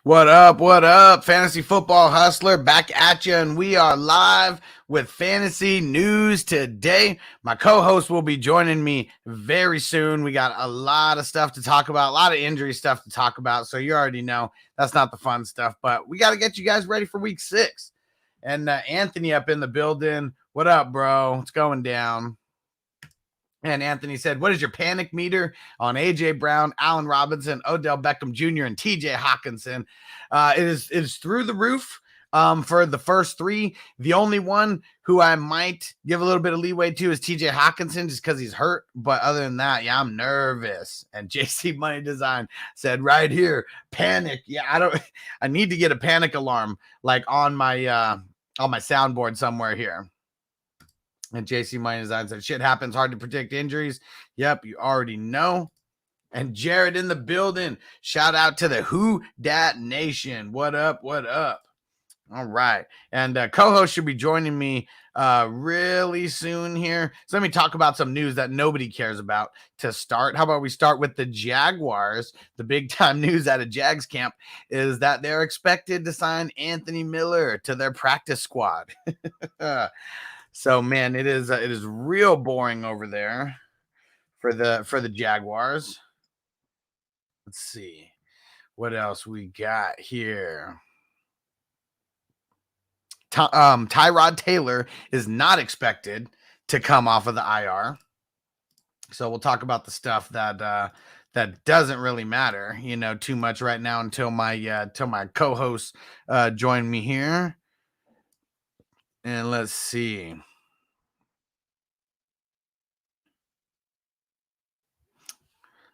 What up? What up? Fantasy Football Hustler back at you, and we are live with fantasy news today. My co-host will be joining me very soon. We got a lot of stuff to talk about, a lot of injury stuff to talk about. So you already know that's not the fun stuff, but we got to get you guys ready for week 6. And Anthony up in the building. What up, bro? What's going down? And Anthony said, what is your panic meter on A.J. Brown, Allen Robinson, Odell Beckham Jr., and T.J. Hawkinson? It is through the roof for the first 3. The only one who I might give a little bit of leeway to is T.J. Hawkinson just because he's hurt. But other than that, yeah, I'm nervous. And JC Money Design said right here, panic. Yeah, I need to get a panic alarm like on my soundboard somewhere here. And JC Money Design said, shit happens, hard to predict injuries. Yep, you already know. And Jared in the building. Shout out to the Who Dat Nation. What up? What up? All right. And co-host should be joining me really soon here. So let me talk about some news that nobody cares about to start. How about we start with the Jaguars? The big time news out of Jags camp is that they're expected to sign Anthony Miller to their practice squad. So man, it is real boring over there for the Jaguars. Let's see what else we got here. Tyrod Taylor is not expected to come off of the IR. So we'll talk about the stuff that doesn't really matter, too much right now until my co-hosts join me here. And let's see.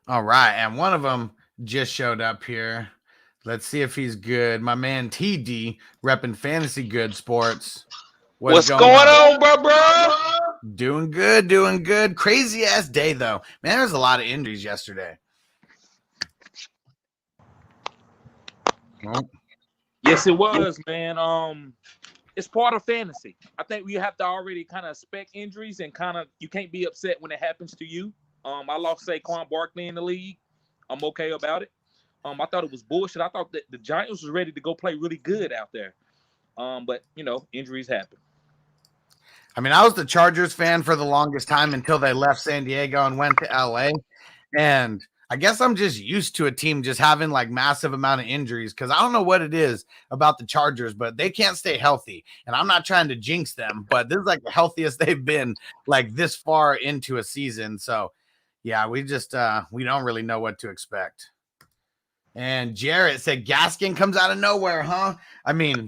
All right. And one of them just showed up here. Let's see if he's good. My man TD repping FantasyGoodeSports. What's going on, bro? Doing good, doing good. Crazy ass day, though. Man, there's a lot of injuries yesterday. Yes, it was, man. It's part of fantasy. I think we have to already kind of expect injuries and you can't be upset when it happens to you. I lost Saquon Barkley in the league. I'm okay about it. I thought it was bullshit. I thought that the Giants was ready to go play really good out there. But injuries happen. I mean, I was the Chargers fan for the longest time until they left San Diego and went to LA. And I guess I'm just used to a team just having like massive amount of injuries because I don't know what it is about the Chargers, but they can't stay healthy. And I'm not trying to jinx them, but this is like the healthiest they've been like this far into a season. So yeah, we just we don't really know what to expect. And Jarrett said Gaskin comes out of nowhere, huh? I mean,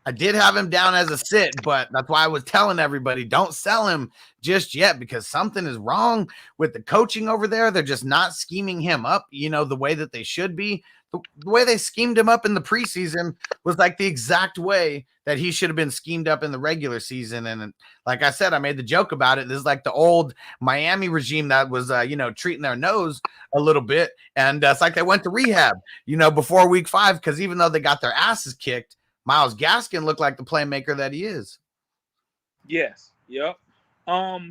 I did have him down as a sit, but that's why I was telling everybody don't sell him just yet because something is wrong with the coaching over there. They're just not scheming him up, the way that they should be. The way they schemed him up in the preseason was like the exact way that he should have been schemed up in the regular season. And like I said, I made the joke about it. This is like the old Miami regime that was, treating their nose a little bit. And it's like they went to rehab, before week 5, because even though they got their asses kicked, Myles Gaskin looked like the playmaker that he is. Yes. Yep. I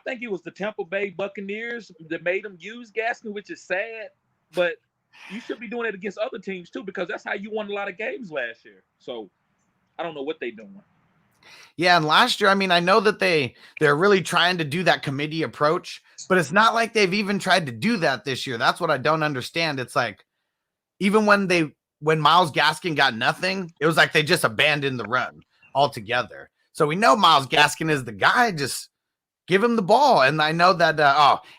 think it was the Tampa Bay Buccaneers that made him use Gaskin, which is sad, but you should be doing it against other teams too, because that's how you won a lot of games last year. So I don't know what they're doing. Yeah, and last year, I mean, I know that they're really trying to do that committee approach, but it's not like they've even tried to do that this year. That's what I don't understand. It's like even when Myles Gaskin got nothing, it was like they just abandoned the run altogether. So we know Myles Gaskin is the guy. Just give him the ball. And I know that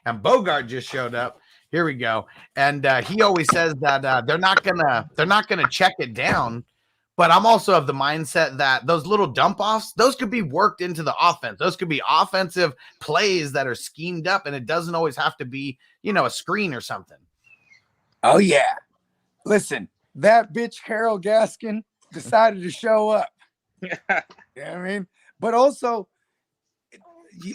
and Bogard just showed up. Here we go. And he always says that they're not gonna check it down. But I'm also of the mindset that those little dump offs, those could be worked into the offense. Those could be offensive plays that are schemed up, and it doesn't always have to be, a screen or something. Oh yeah. Listen, that bitch Carol Gaskin decided to show up. You know what I mean? But also,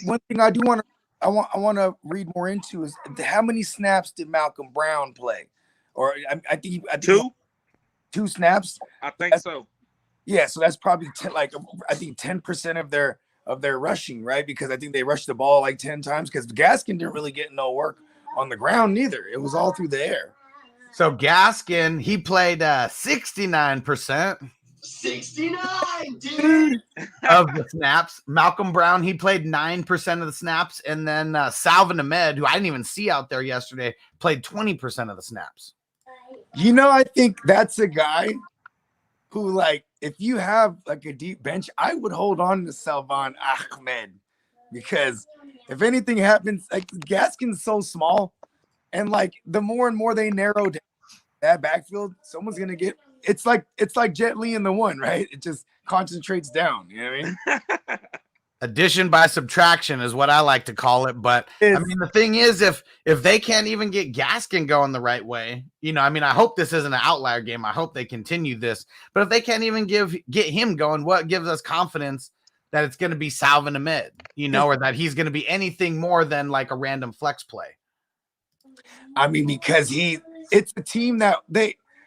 one thing I want to read more into is how many snaps did Malcolm Brown play? Or I think 2 snaps. I think so. Yeah, so that's probably 10% of their rushing, right? Because I think they rushed the ball like 10 times because Gaskin didn't really get no work on the ground neither. It was all through the air. So Gaskin, he played 69%. 69, dude. Of the snaps. Malcolm Brown, he played 9% of the snaps. And then Salvin Ahmed, who I didn't even see out there yesterday, played 20% of the snaps. You know, I think that's a guy who, like, if you have like a deep bench, I would hold on to Salvon Ahmed, because if anything happens, like, Gaskin's so small, and like the more and more they narrow down that backfield, someone's gonna get. It's like Jet Li in the one, right? It just concentrates down. You know what I mean? Addition by subtraction is what I like to call it. But I mean, the thing is, if they can't even get Gaskin going the right way, you know, I mean, I hope this isn't an outlier game. I hope they continue this. But if they can't even get him going, what gives us confidence that it's going to be Salvin Ahmed, you know, or that he's going to be anything more than like a random flex play? I mean, because it's a team that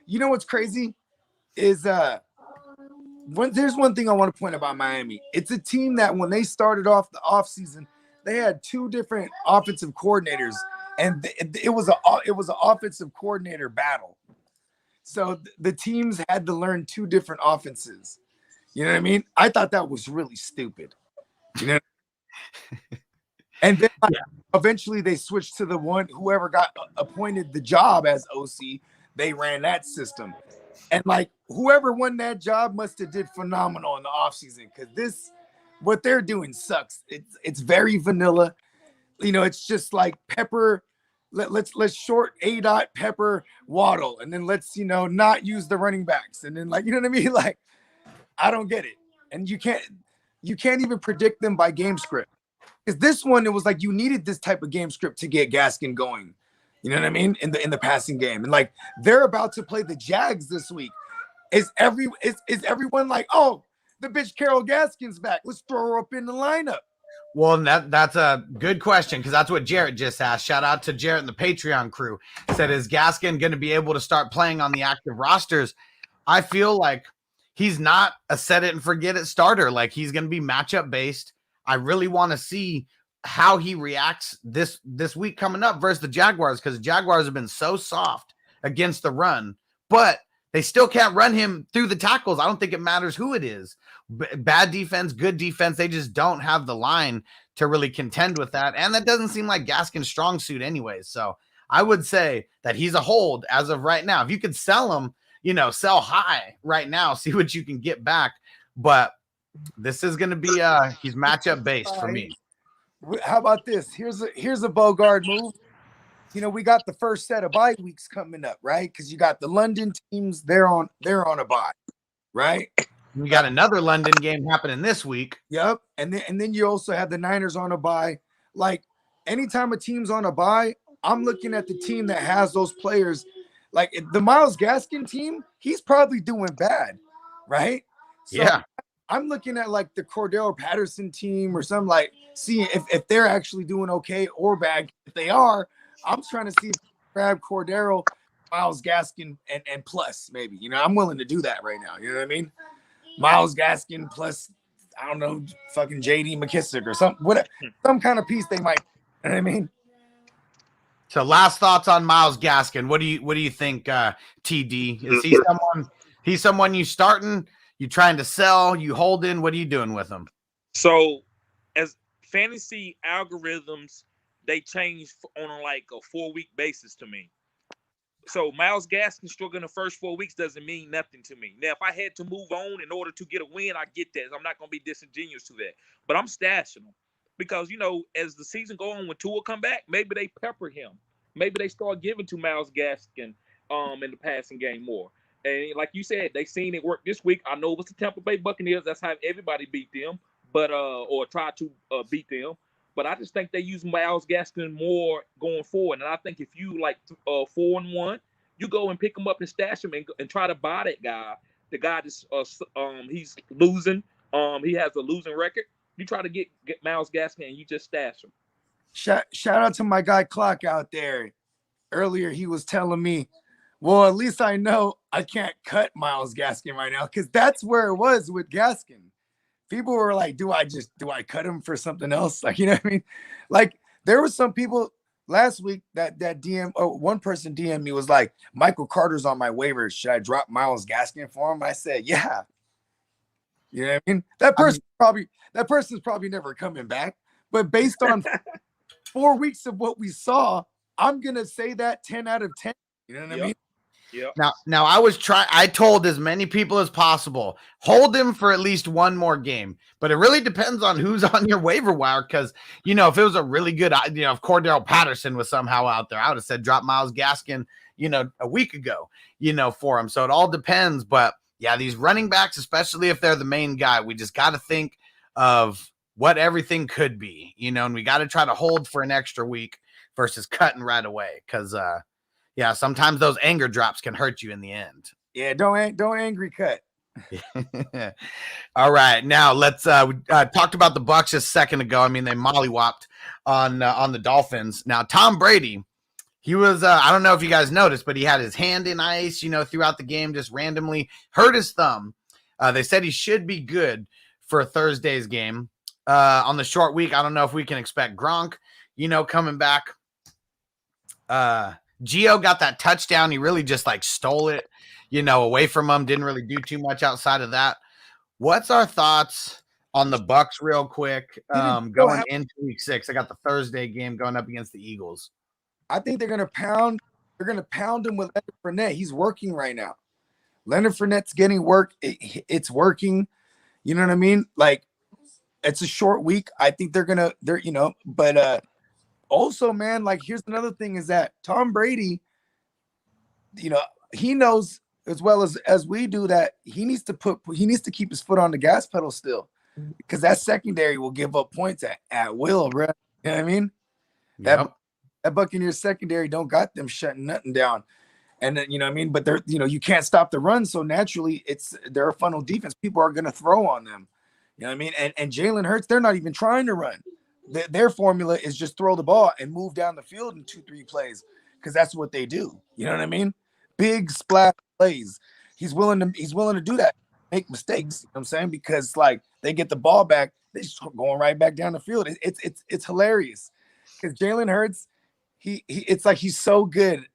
you know what's crazy is there's one thing I want to point about Miami. It's a team that when they started off the offseason, they had two different offensive coordinators, and it was an offensive coordinator battle. So the teams had to learn two different offenses. You know what I mean? I thought that was really stupid. You know? And then eventually they switched to the one, whoever got appointed the job as OC, they ran that system. And like whoever won that job must have did phenomenal in the offseason, because what they're doing sucks. It's very vanilla. You know, it's just like Pepper. Let's short A. Pepper Waddle, and then let's, you know, not use the running backs, and then, like, you know what I mean? Like, I don't get it. And you can't even predict them by game script. Because this one, it was like you needed this type of game script to get Gaskin going. You know what I mean? In the passing game. And like they're about to play the Jags this week. Is everyone like, oh, the bitch Carol Gaskin's back, let's throw her up in the lineup? Well, that's a good question, because that's what Jarrett just asked. Shout out to Jarrett and the Patreon crew. Said, is Gaskin going to be able to start playing on the active rosters? I feel like he's not a set it and forget it starter. Like, he's going to be matchup based. I really want to see how he reacts this week coming up versus the Jaguars, because the Jaguars have been so soft against the run, but they still can't run him through the tackles. I don't think it matters who it is. Bad defense, good defense. They just don't have the line to really contend with that. And that doesn't seem like Gaskin's strong suit anyways. So I would say that he's a hold as of right now. If you could sell him, you know, sell high right now, see what you can get back. But this is going to be he's matchup based for me. How about this? Here's a Bogard move. You know, we got the first set of bye weeks coming up, right? Because you got the London teams, they're on a bye, right? We got another London game happening this week. Yep. And then you also have the Niners on a bye. Like, anytime a team's on a bye, I'm looking at the team that has those players. Like the Myles Gaskin team, he's probably doing bad, right? So yeah. I'm looking at like the Cordero Patterson team or something, like seeing if they're actually doing okay or bad. If they are, I'm trying to see if grab Cordero, Myles Gaskin, and plus maybe. You know, I'm willing to do that right now. You know what I mean? Myles Gaskin plus, I don't know, fucking JD McKissick or some kind of piece they might. You know what I mean? So last thoughts on Myles Gaskin. What do you think, TD? Is he someone? He's someone you starting? You trying to sell? You holding? What are you doing with him? So, as fantasy algorithms, they change on like a 4-week basis to me. So Myles Gaskin struggling the first 4 weeks doesn't mean nothing to me. Now, if I had to move on in order to get a win, I get that. I'm not going to be disingenuous to that. But I'm stashing him because, you know, as the season go on, when Tua come back, maybe they pepper him. Maybe they start giving to Myles Gaskin in the passing game more. And like you said, they seen it work this week. I know it was the Tampa Bay Buccaneers. That's how everybody beat them, but or try to beat them. But I just think they use Myles Gaskin more going forward. And I think if you like 4-1, you go and pick him up and stash him and try to buy that guy. The guy that's he's losing. He has a losing record. You try to get Myles Gaskin and you just stash him. Shout out to my guy Clock out there. Earlier he was telling me, well, at least I know I can't cut Myles Gaskin right now, because that's where it was with Gaskin. People were like, do I cut him for something else? Like, you know what I mean? Like, there were some people last week that DM one person DM me was like, Michael Carter's on my waivers. Should I drop Myles Gaskin for him? I said, yeah. You know what I mean? That person's probably never coming back. But based on 4 weeks of what we saw, I'm gonna say that 10 out of 10. You know what I mean? Yeah. Now I told as many people as possible, hold him for at least one more game. But it really depends on who's on your waiver wire. Because, if it was a really good, if Cordell Patterson was somehow out there, I would have said drop Myles Gaskin, a week ago, for him. So it all depends. But yeah, these running backs, especially if they're the main guy, we just got to think of what everything could be, and we got to try to hold for an extra week versus cutting right away. Because, yeah, sometimes those anger drops can hurt you in the end. Yeah, don't angry cut. All right, now let's we talked about the Bucs just a second ago. I mean, they mollywopped on the Dolphins. Now, Tom Brady, he was I don't know if you guys noticed, but he had his hand in ice, throughout the game, just randomly hurt his thumb. They said he should be good for Thursday's game. On the short week, I don't know if we can expect Gronk, coming back. Gio got that touchdown. He really just stole it, away from him. Didn't really do too much outside of that. What's our thoughts on the Bucs real quick going into week 6? I got the Thursday game going up against the Eagles. I think they're gonna pound him with Leonard Fournette. He's working right now. Leonard Fournette's getting work. It's working. You know what I mean? It's a short week. I think but also, man, here's another thing is that Tom Brady, he knows as well as we do that he needs to keep his foot on the gas pedal still, because that secondary will give up points at will, bro. You know what I mean? Yep. That Buccaneers secondary don't got them shutting nothing down. And then, what I mean? But they're, you can't stop the run. So naturally they're a funnel defense. People are going to throw on them. You know what I mean? And Jalen Hurts, they're not even trying to run. Their formula is just throw the ball and move down the field in 2-3 plays, because that's what they do. You know what I mean? Big splash plays. He's willing to do that, make mistakes. You know what I'm saying? Because they get the ball back, they just going right back down the field. It's hilarious, because Jalen Hurts, it's he's so good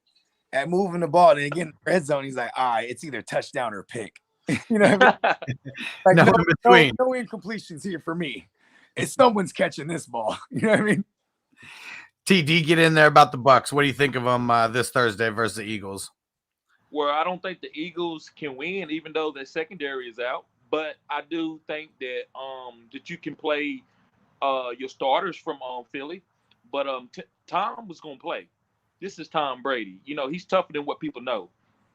at moving the ball. And again, red zone, he's like, all right, it's either touchdown or pick. You know what I mean? No in between. No incompletions here for me. It's someone's catching this ball. You know what I mean? TD, get in there about the Bucs. What do you think of them this Thursday versus the Eagles? Well, I don't think the Eagles can win, even though their secondary is out. But I do think that that you can play your starters from Philly. But Tom was going to play. This is Tom Brady. He's tougher than what people know.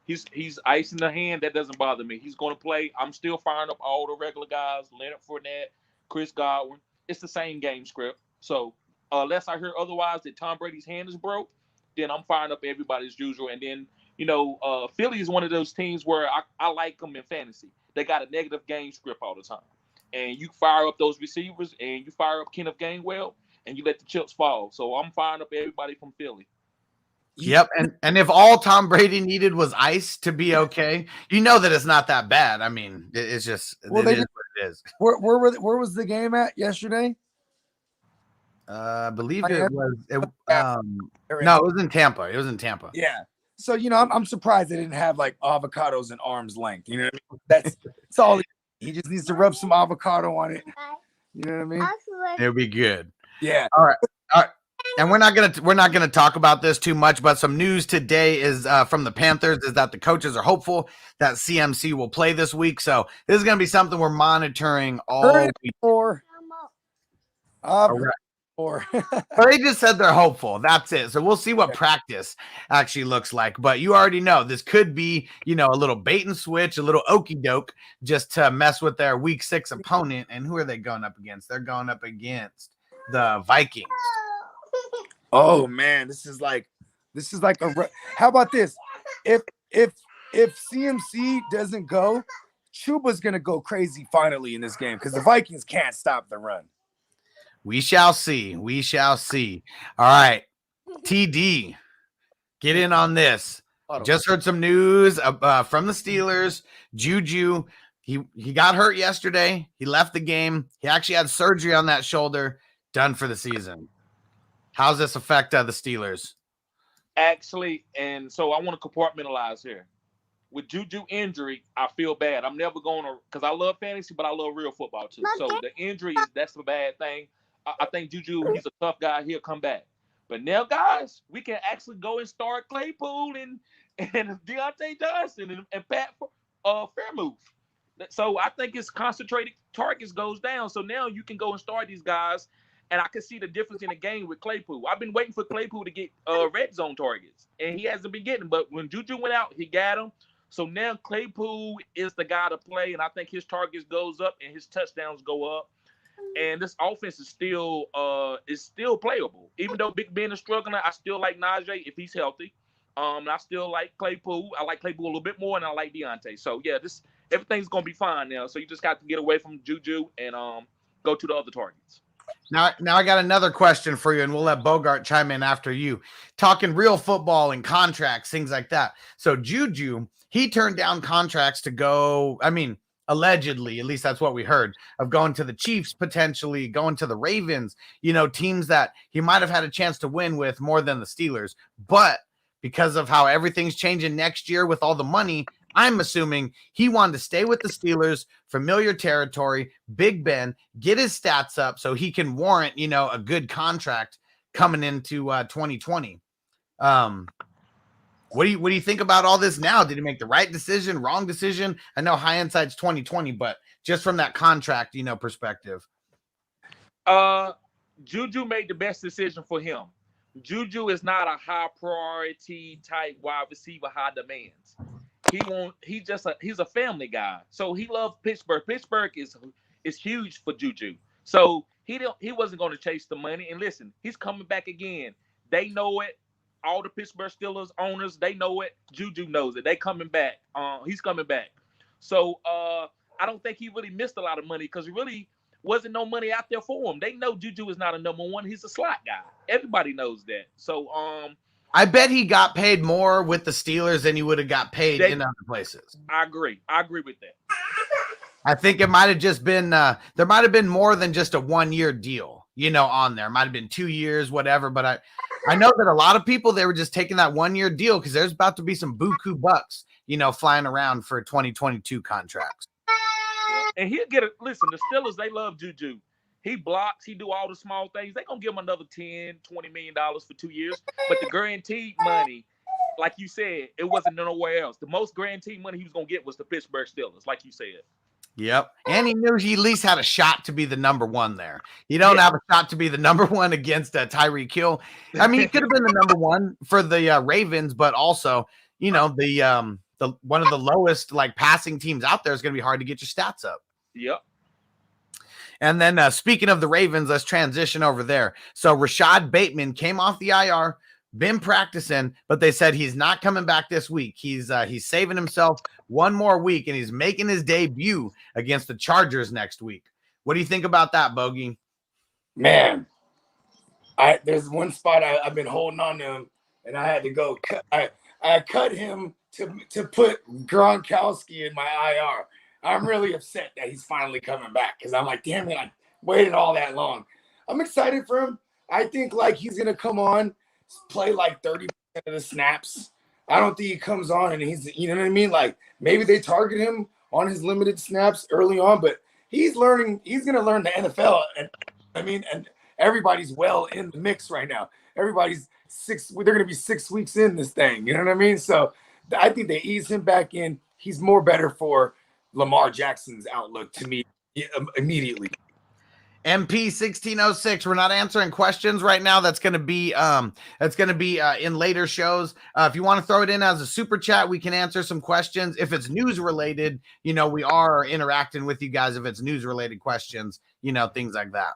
He's ice in the hand. That doesn't bother me. He's going to play. I'm still firing up all the regular guys, Leonard Fournette, Chris Godwin. It's the same game script. So unless I hear otherwise that Tom Brady's hand is broke, then I'm firing up everybody as usual. And then, Philly is one of those teams where I like them in fantasy. They got a negative game script all the time. And you fire up those receivers and you fire up Kenneth Gainwell and you let the chips fall. So I'm firing up everybody from Philly. Yep, and if all Tom Brady needed was ice to be okay, that it's not that bad. I mean, it's just it is what it is. Where was the game at yesterday? I believe it was. No, it was in Tampa. It was in Tampa. Yeah. So I'm surprised they didn't have avocados in arm's length. You know what I mean? That's all. He just needs to rub some avocado on it. You know what I mean? It'll be good. Yeah. All right. And we're not gonna talk about this too much, but some news today is from the Panthers is that the coaches are hopeful that CMC will play this week. So this is gonna be something we're monitoring all week. All right. But they just said they're hopeful. That's it. So we'll see what practice actually looks like. But you already know this could be, a little bait and switch, a little okey doke, just to mess with their week 6 opponent. And who are they going up against? They're going up against the Vikings. Oh man, this is like how about this? If CMC doesn't go, Chuba's gonna go crazy finally in this game because the Vikings can't stop the run. We shall see. We shall see. All right, TD, get in on this. Just heard some news from the Steelers. Juju, he got hurt yesterday. He left the game. He actually had surgery on that shoulder. Done for the season. How's this affect the Steelers? Actually, and so I want to compartmentalize here. With Juju injury, I feel bad. I'm never going to, because I love fantasy, but I love real football too. So the injury that's the bad thing. I think Juju, he's a tough guy. He'll come back. But now, guys, we can actually go and start Claypool and Deontay Johnson and Pat Fairmouth. So I think his concentrated targets goes down. So now you can go and start these guys, and I can see the difference in the game with Claypool. I've been waiting for Claypool to get red zone targets, and he hasn't been getting. But when Juju went out, he got them. So now Claypool is the guy to play, and I think his targets goes up and his touchdowns go up. And this offense is still playable. Even though Big Ben is struggling, I still like Najee if he's healthy. I still like Claypool. I like Claypool a little bit more, and I like Deontay. So yeah, everything's gonna be fine now. So you just got to get away from Juju and go to the other targets. Now I got another question for you, and we'll let Bogart chime in after you. Talking real football and contracts, things like that. So Juju, he turned down contracts to go, I mean, allegedly, at least that's what we heard, of going to the Chiefs, potentially going to the Ravens, teams that he might have had a chance to win with more than the Steelers. But because of how everything's changing next year with all the money, I'm assuming he wanted to stay with the Steelers, familiar territory, Big Ben, get his stats up so he can warrant, a good contract coming into 2020. What do you think about all this now? Did he make the right decision, wrong decision? I know hindsight's 2020, but just from that contract, perspective. Juju made the best decision for him. Juju is not a high priority type wide receiver, high demands. He's a family guy. So he loves Pittsburgh. Pittsburgh is huge for Juju. So he wasn't going to chase the money. And listen, he's coming back again. They know it. All the Pittsburgh Steelers owners, they know it. Juju knows it. They coming back. He's coming back. So I don't think he really missed a lot of money because really wasn't no money out there for him. They know Juju is not a number one. He's a slot guy. Everybody knows that. So I bet he got paid more with the Steelers than he would have got paid in other places. I agree with that. I think it might have just been there might have been more than just a 1-year deal, on there. It might have been 2 years, whatever. But I know that a lot of people, they were just taking that 1-year deal because there's about to be some buku bucks, flying around for 2022 contracts. And he'll get it. Listen, the Steelers, they love Juju. He blocks. He do all the small things. They're going to give him another $10, $20 million for 2 years. But the guaranteed money, like you said, it wasn't nowhere else. The most guaranteed money he was going to get was the Pittsburgh Steelers, like you said. Yep. And he knew he at least had a shot to be the number one there. You don't have a shot to be the number one against Tyree Kill. I mean, he could have been the number one for the Ravens, but also, the one of the lowest passing teams out there is going to be hard to get your stats up. Yep. And then speaking of the Ravens, let's transition over there. So Rashad Bateman came off the IR, been practicing, but they said he's not coming back this week. He's saving himself one more week, and he's making his debut against the Chargers next week. What do you think about that, Bogey? Man, there's one spot I've been holding on to him, and I had to go. I cut him to put Gronkowski in my IR. I'm really upset that he's finally coming back because I'm like, damn it, I waited all that long. I'm excited for him. I think he's gonna come on, play 30% of the snaps. I don't think he comes on and he's, you know what I mean? Maybe they target him on his limited snaps early on, but he's going to learn the NFL. And everybody's well in the mix right now. Everybody's they're going to be 6 weeks in this thing. You know what I mean? So I think they ease him back in. He's more better for Lamar Jackson's outlook to me immediately. MP 1606. We're not answering questions right now. That's going to be in later shows. If you want to throw it in as a super chat, we can answer some questions. If it's news related, we are interacting with you guys. If it's news related questions, things like that.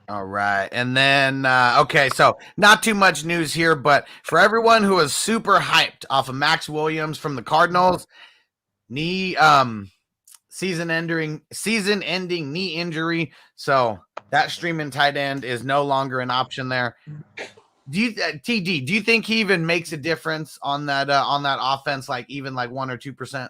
All right. And then, okay, so not too much news here, but for everyone who is super hyped off of Max Williams from the Cardinals, season-ending knee injury. So that streaming tight end is no longer an option there. Do you think he even makes a difference on that offense, even 1 or 2%?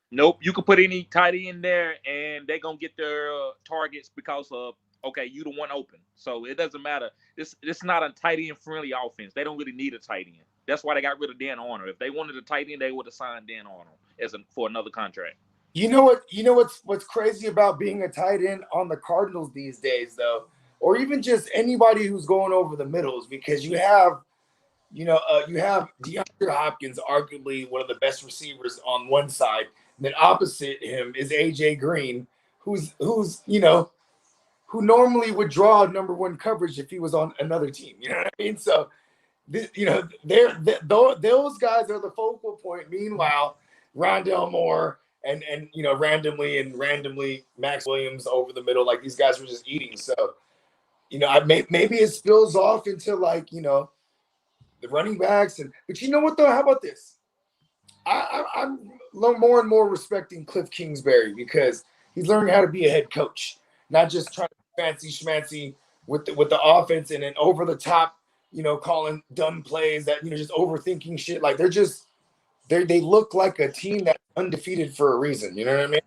Nope. You can put any tight end there, and they're gonna get their targets because of okay, you the one open. So it doesn't matter. This not a tight end friendly offense. They don't really need a tight end. That's why they got rid of Dan Arnold. If they wanted a tight end, they would have signed Dan Arnold for another contract. You know what? You know what's crazy about being a tight end on the Cardinals these days, though, or even just anybody who's going over the middles, because you have DeAndre Hopkins, arguably one of the best receivers on one side, and then opposite him is AJ Green, who normally would draw number one coverage if he was on another team. You know what I mean? So, those guys are the focal point. Meanwhile, Rondell Moore and randomly Max Williams over the middle, like these guys were just eating. So, maybe it spills off into the running backs. But you know what though? How about this? I'm more and more respecting Cliff Kingsbury because he's learning how to be a head coach, not just trying to fancy schmancy with the offense and then over the top, calling dumb plays that just overthinking shit. Like they look like a team that's undefeated for a reason. You know what I mean?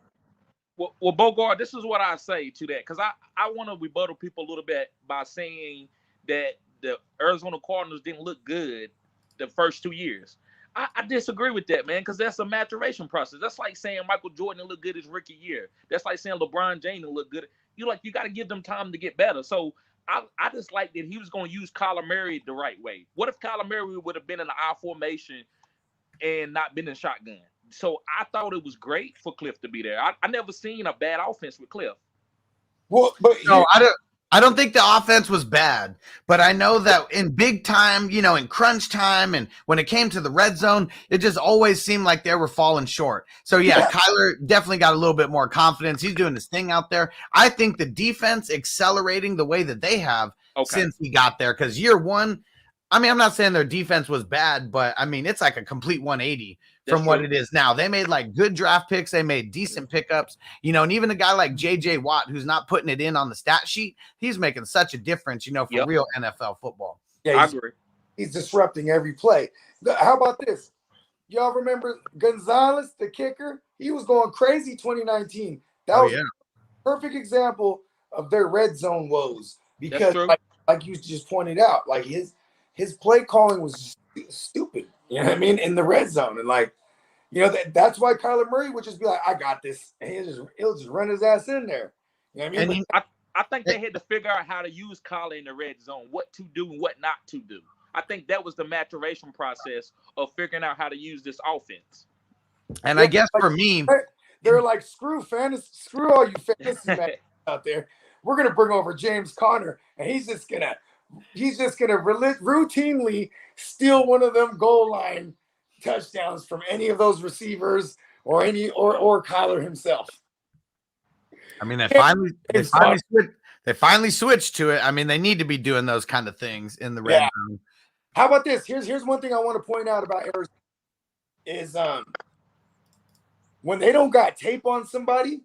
Well, Bogard, this is what I say to that, because I want to rebuttal people a little bit by saying that the Arizona Cardinals didn't look good the first 2 years. I disagree with that, man, because that's a maturation process. That's like saying Michael Jordan looked good his rookie year. That's like saying LeBron James looked good. You got to give them time to get better. So I just like that he was going to use Kyler Murray the right way. What if Kyler Murray would have been in the I formation and not been in shotgun? So I thought it was great for Cliff to be there. I never seen a bad offense with Cliff. Well, but No, I don't think the offense was bad, but I know that in big time, in crunch time and when it came to the red zone, it just always seemed like they were falling short. So, yeah, Kyler definitely got a little bit more confidence. He's doing his thing out there. I think the defense accelerating the way that they have since he got there, because year one, I'm not saying their defense was bad, but, it's like a complete 180 from what it is now. They made like good draft picks. They made decent pickups, and even a guy like J.J. Watt, who's not putting it in on the stat sheet, he's making such a difference, for real NFL football. Yeah, I agree. He's disrupting every play. How about this? Y'all remember Gonzalez, the kicker? He was going crazy 2019. That was a perfect example of their red zone woes, because like you just pointed out, like his play calling was stupid, in the red zone. And that's why Kyler Murray would just be like, I got this. And he'll just run his ass in there. You know what I mean? And I think they had to figure out how to use Kyler in the red zone, what to do and what not to do. I think that was the maturation process of figuring out how to use this offense. And I guess for me, they're like, screw all you fantasy men out there. We're gonna bring over James Conner, and he's just gonna routinely steal one of them goal line touchdowns from any of those receivers or Kyler himself. They finally switched to it. They need to be doing those kind of things in the red zone. How about this? Here's one thing I want to point out about Arizona is when they don't got tape on somebody,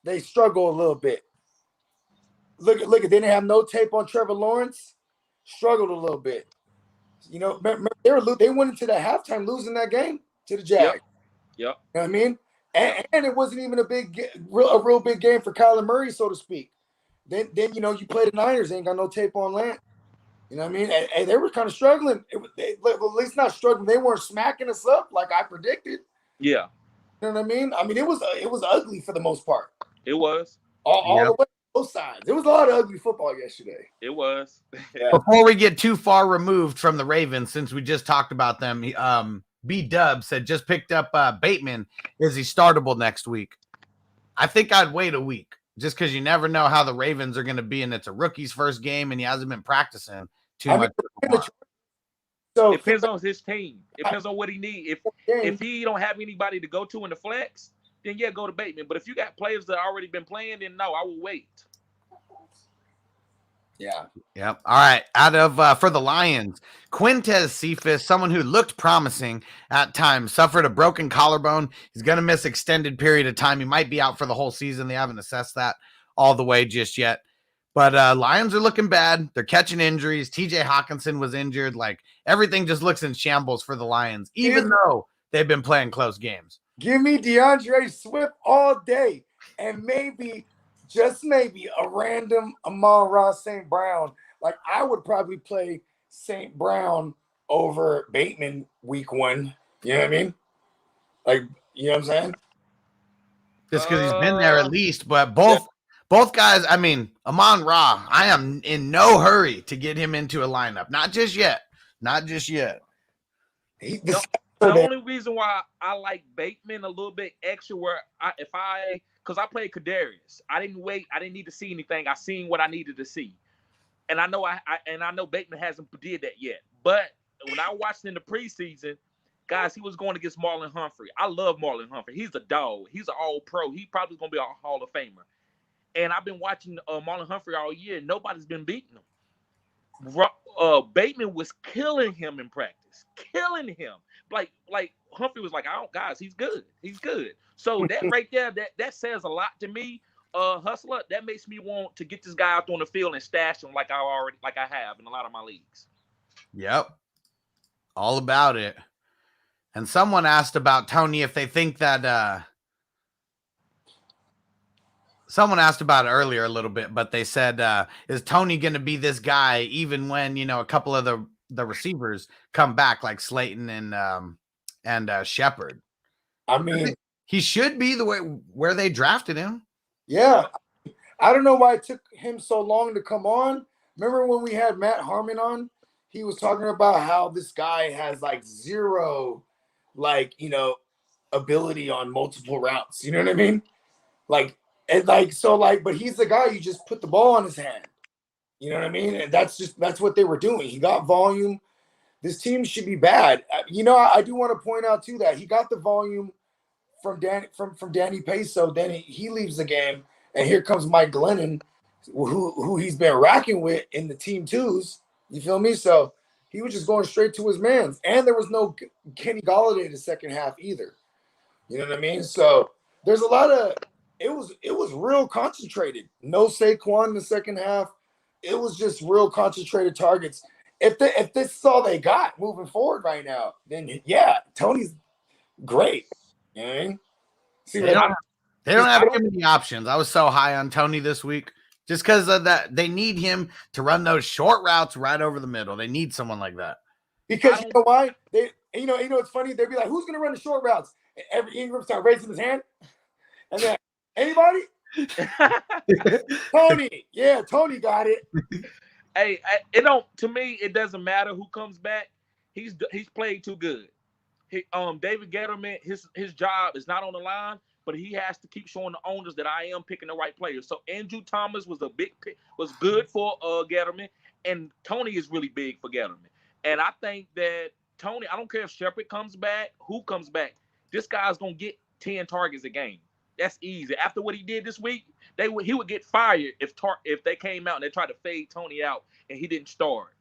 they struggle a little bit. Look at they didn't have no tape on Trevor Lawrence, struggled a little bit. They went into the halftime losing that game to the Jags. Yep. You know what I mean? And it wasn't even a real big game for Kyler Murray, so to speak. Then you play the Niners, they ain't got no tape on Lance. You know what I mean? And they were kind of struggling. At least not struggling. They weren't smacking us up like I predicted. Yeah. You know what I mean? It was ugly for the most part. It was. All the way. Both sides. There was a lot of ugly football yesterday. It was. Before we get too far removed from the Ravens, since we just talked about them, B-Dub said just picked up Bateman. Is he startable next week? I think I'd wait a week just because you never know how the Ravens are going to be, and it's a rookie's first game, and he hasn't been practicing too much. So it depends on his team. It depends on what he needs. If he don't have anybody to go to in the flex, then go to Bateman. But if you got players that already been playing, then no, I will wait. Yeah. Yep. All right. Out of for the Lions, Quintez Cephas, someone who looked promising at times, suffered a broken collarbone. He's going to miss extended period of time. He might be out for the whole season. They haven't assessed that all the way just yet. But Lions are looking bad. They're catching injuries. TJ Hawkinson was injured. Like everything just looks in shambles for the Lions, even though they've been playing close games. Give me DeAndre Swift all day, and maybe just maybe a random Amon-Ra St. Brown. Like I would probably play St. Brown over Bateman week 1. You know what I mean? Like, you know what I'm saying? Just because he's been there at least, but both guys. I mean, Amon Ra. I am in no hurry to get him into a lineup. Not just yet. Not just yet. The only reason why I like Bateman a little bit extra, because I played Kadarius, I didn't wait. I didn't need to see anything. I seen what I needed to see, and I know I know Bateman hasn't did that yet. But when I watched in the preseason, guys, he was going against Marlon Humphrey. I love Marlon Humphrey. He's a dog. He's an all-pro. He probably going to be a Hall of Famer. And I've been watching Marlon Humphrey all year. Nobody's been beating him. Bateman was killing him in practice. Killing him. Like Humphrey was like, guys, he's good. He's good. So that right there, that says a lot to me. Hustler, that makes me want to get this guy out on the field and stash him like I have in a lot of my leagues. Yep. All about it. And someone asked about Tony if they think that someone asked about it earlier a little bit, but they said, is Tony going to be this guy even when, a couple of the receivers come back like Slayton and Shepard? I mean, he should be the way where they drafted him. Yeah. I don't know why it took him so long to come on. Remember when we had Matt Harmon on? He was talking about how this guy has like zero ability on multiple routes. You know what I mean? But he's the guy you just put the ball on his hand. You know what I mean? And that's what they were doing. He got volume. This team should be bad. I do want to point out too that he got the volume from Danny Peso. Then he leaves the game, and here comes Mike Glennon, who he's been racking with in the team twos. You feel me? So he was just going straight to his mans. And there was no Kenny Golladay the second half either. You know what I mean? So there's a lot of it was real concentrated. No Saquon in the second half. It was just real concentrated targets. If this is all they got moving forward right now, then yeah, Tony's great. You know what I mean? They don't have too many options. I was so high on Tony this week. Just because of that, they need him to run those short routes right over the middle. They need someone like that. Because you know why? It's funny. They'd be like, "Who's going to run the short routes?" And every Ingram start raising his hand, and then anybody? Tony, yeah, Tony got it. Hey, to me, it doesn't matter who comes back. He's played too good. David Gettleman, his job is not on the line. But he has to keep showing the owners that I am picking the right players. So Andrew Thomas was a big pick, was good for Gettleman, and Tony is really big for Gettleman. And I think that Tony, I don't care if Shepard comes back, who comes back, this guy's gonna get 10 targets a game. That's easy. After what he did this week, he would get fired if they came out and they tried to fade Tony out and he didn't start.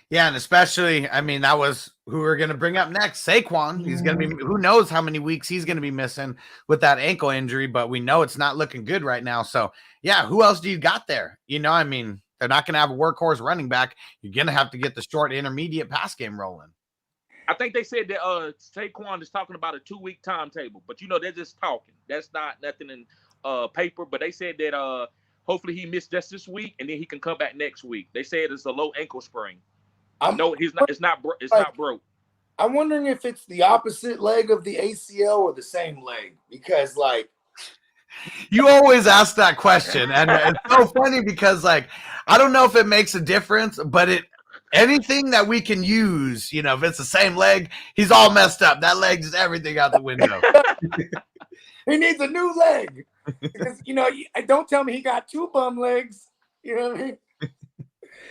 Yeah, and especially, I mean, that was who we're going to bring up next. Saquon. He's going to be, who knows how many weeks he's going to be missing with that ankle injury, but we know it's not looking good right now. So, yeah, who else do you got there? I mean, they're not going to have a workhorse running back. You're going to have to get the short intermediate pass game rolling. I think they said that Saquon is talking about a 2-week timetable, but, they're just talking. That's not nothing in paper, but they said that hopefully he missed just this week, and then he can come back next week. They said it's a low ankle sprain. No, he's not. It's not broke. I'm wondering if it's the opposite leg of the ACL or the same leg, because you always ask that question, and it's so funny because I don't know if it makes a difference, but anything that we can use, if it's the same leg, he's all messed up. That leg is everything out the window. He needs a new leg because don't tell me he got 2 bum legs. You know what I mean?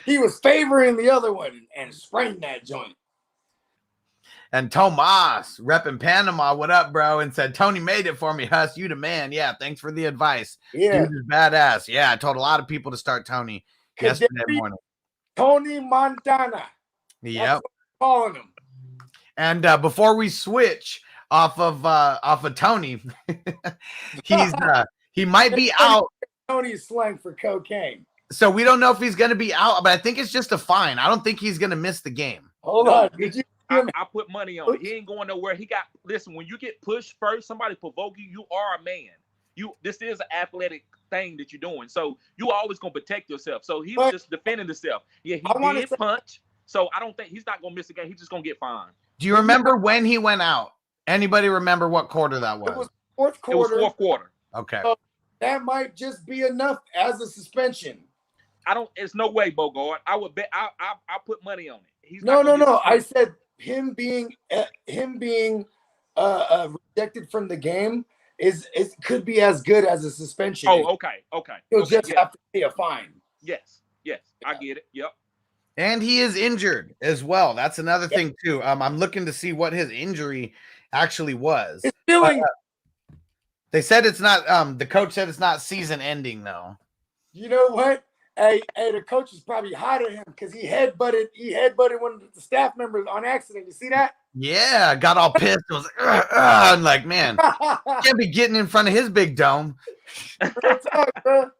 He was favoring the other one and sprained that joint. And Tomas, repping Panama, what up, bro? And said, Tony made it for me, Huss. You the man. Yeah, thanks for the advice. Yeah. Dude is badass. Yeah, I told a lot of people to start Tony yesterday morning. Tony Montana. Yep. Calling him. And before we switch off of Tony, he might be out. Tony's slang for cocaine. So we don't know if he's going to be out, but I think it's just a fine. I don't think he's going to miss the game. Hold on. I put money on it. He ain't going nowhere. Listen, when you get pushed first, somebody provoke you, you are a man. This is an athletic thing that you're doing. So you always gonna protect yourself. So he was just defending himself. Yeah, he did punch. So I don't think he's not gonna miss a game. He's just gonna get fined. Do you remember when he went out? Anybody remember what quarter that was? It was fourth quarter. It was fourth quarter. Okay. So that might just be enough as a suspension. It's no way, Bogard. I would bet. I put money on it. He's No. suspended. I said him being rejected from the game is could be as good as a suspension. Oh, okay. He'll just have to pay a fine. Yes, I get it. Yep. And he is injured as well. That's another thing too. I'm looking to see what his injury actually was. It's feeling. They said it's not. The coach said it's not season ending though. You know what? Hey, the coach is probably hot at him because he headbutted one of the staff members on accident. You see that? Yeah, got all pissed. It was I'm like, man, can't be getting in front of his big dome. Real talk, bro.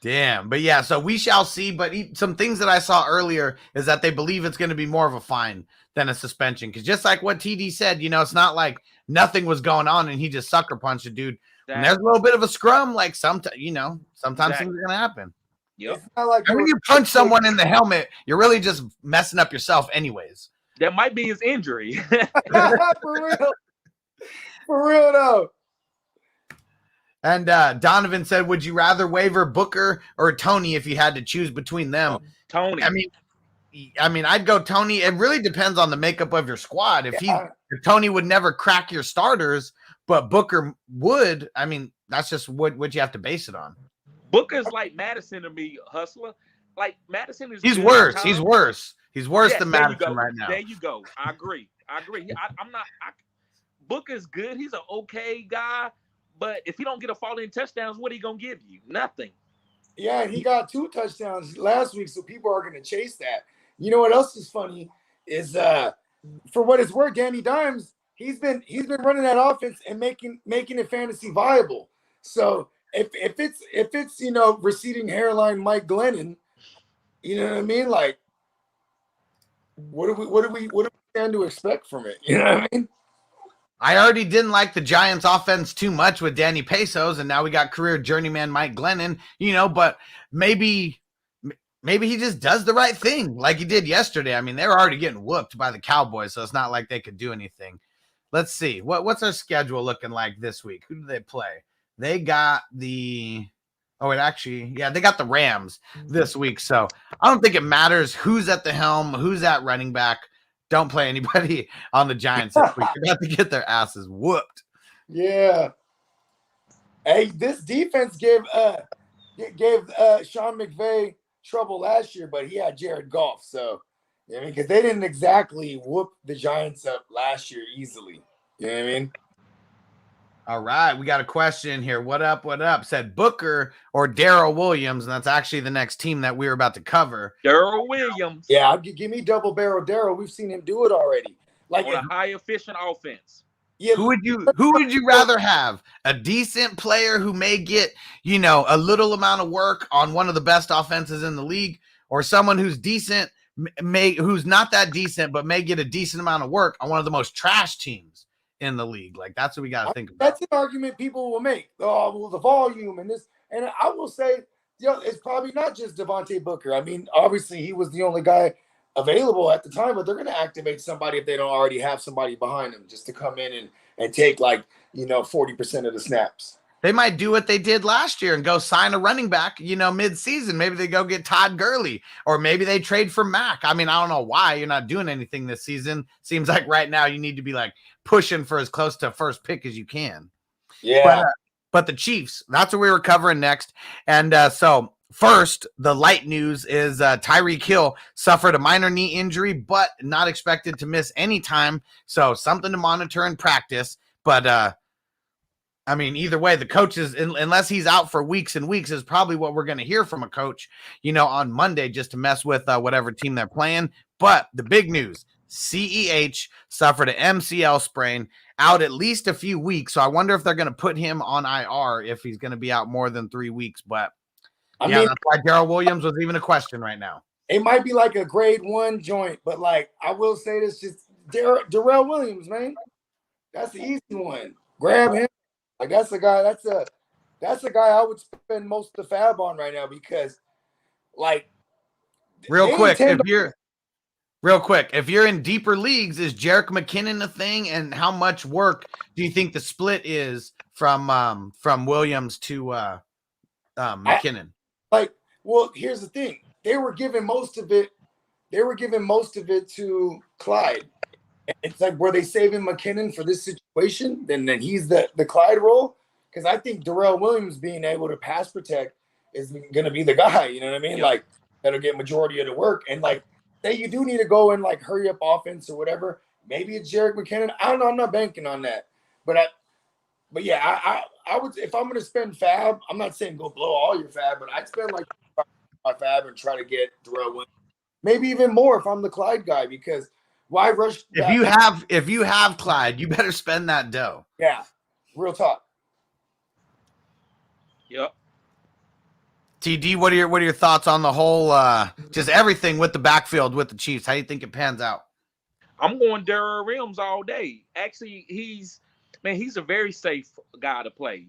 Damn, but yeah, so we shall see. But some things that I saw earlier is that they believe it's going to be more of a fine than a suspension. Because just like what TD said, it's not like nothing was going on and he just sucker punched a dude. And there's a little bit of a scrum, like sometimes things are going to happen. Yep. It's not like when you punch someone in the helmet, you're really just messing up yourself anyways. That might be his injury. For real though. And Donovan said, would you rather waiver Booker or Tony if you had to choose between them? Tony. I mean, I'd go Tony. It really depends on the makeup of your squad. If Tony would never crack your starters, but Booker would, that's just what you have to base it on. Booker's like Madison to me, Hustler. Like Madison is. He's worse. He's worse. He's worse than Madison right now. There you go. I agree. I'm not. Booker's good. He's an okay guy. But if he don't get a fall-in touchdowns, what are he going to give you? Nothing. Yeah, and he got 2 touchdowns last week, so people are going to chase that. You know what else is funny is for what it's worth, Danny Dimes, he's been running that offense and making it fantasy viable. So if it's receding hairline Mike Glennon, you know what I mean? Like, what do we stand to expect from it? You know what I mean? I already didn't like the Giants offense too much with Danny Pesos, and now we got career journeyman Mike Glennon, but maybe he just does the right thing like he did yesterday. I mean, they were already getting whooped by the Cowboys, so it's not like they could do anything. Let's see. What's our schedule looking like this week? Who do they play? They got they got the Rams this week, so I don't think it matters who's at the helm, who's at running back. Don't play anybody on the Giants this week. They're about to get their asses whooped. Yeah. Hey, this defense gave Sean McVay trouble last year, but he had Jared Goff. So, because they didn't exactly whoop the Giants up last year easily. You know what I mean? All right, we got a question here. What up? What up? Said Booker or Darrell Williams, and that's actually the next team that we were about to cover. Darrell Williams. Yeah, give me double barrel Darrell. We've seen him do it already. Like on a high efficient offense. Yeah. Who would you rather have? A decent player who may get, a little amount of work on one of the best offenses in the league, or someone who's decent, who's not that decent, but may get a decent amount of work on one of the most trash teams in the league? Like, that's what we got to think about. That's an argument people will make. Oh, well, the volume and this. And I will say, it's probably not just Devontae Booker. I mean, obviously he was the only guy available at the time, but they're going to activate somebody if they don't already have somebody behind them just to come in and take 40% of the snaps. They might do what they did last year and go sign a running back, mid-season. Maybe they go get Todd Gurley, or maybe they trade for Mac. I mean, I don't know why you're not doing anything this season. Seems like right now you need to be pushing for as close to first pick as you can. Yeah. But the Chiefs, that's what we were covering next. And so first, the light news is Tyree Kill suffered a minor knee injury, but not expected to miss any time. So something to monitor in practice. But either way, the coaches, unless he's out for weeks and weeks, is probably what we're going to hear from a coach, on Monday, just to mess with whatever team they're playing. But the big news, CEH suffered an MCL sprain, out at least a few weeks. So I wonder if they're going to put him on IR if he's going to be out more than 3 weeks. But that's why Darrell Williams was even a question right now. It might be like a grade 1 joint, but I will say this, just Darrell Williams, man. That's the easy one. Grab him. Like that's a guy. That's a guy I would spend most of the fab on right now because, like, Real they quick, intend if you're in deeper leagues, is Jerick McKinnon a thing? And how much work do you think the split is from Williams to McKinnon? Well, here's the thing. They were giving most of it to Clyde. It's like, were they saving McKinnon for this situation? Then he's the Clyde role? Because I think Darrell Williams being able to pass protect is going to be the guy. You know what I mean? Yeah. Like, that'll get majority of the work. And like, say you do need to go and like hurry up offense or whatever. Maybe it's Jerick McKinnon. I don't know. I'm not banking on that. But yeah, I would, if I'm going to spend fab, I'm not saying go blow all your fab, but I'd spend like my fab and try to get Darrell Williams. Maybe even more if I'm the Clyde guy, because why rush? If you have Clyde, you better spend that dough. Yeah, real talk. Yep. TD, what are your thoughts on the whole just everything with the backfield with the Chiefs? How do you think it pans out? I'm going Darrell Williams all day. Actually, he's a very safe guy to play.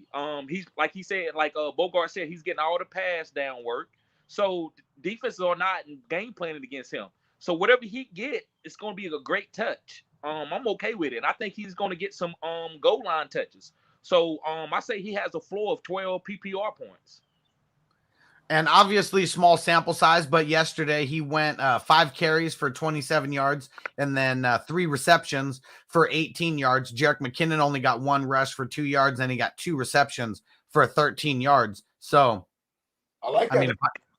He's like he said, like Bogard said, he's getting all the pass down work. So defenses are not game planning against him. So whatever he get, it's going to be a great touch. I'm okay with it. I think he's going to get some goal line touches. So I say he has a floor of 12 PPR points. And obviously small sample size, but yesterday he went 5 carries for 27 yards and then 3 receptions for 18 yards. Jerick McKinnon only got 1 rush for 2 yards, and he got 2 receptions for 13 yards. So I like that.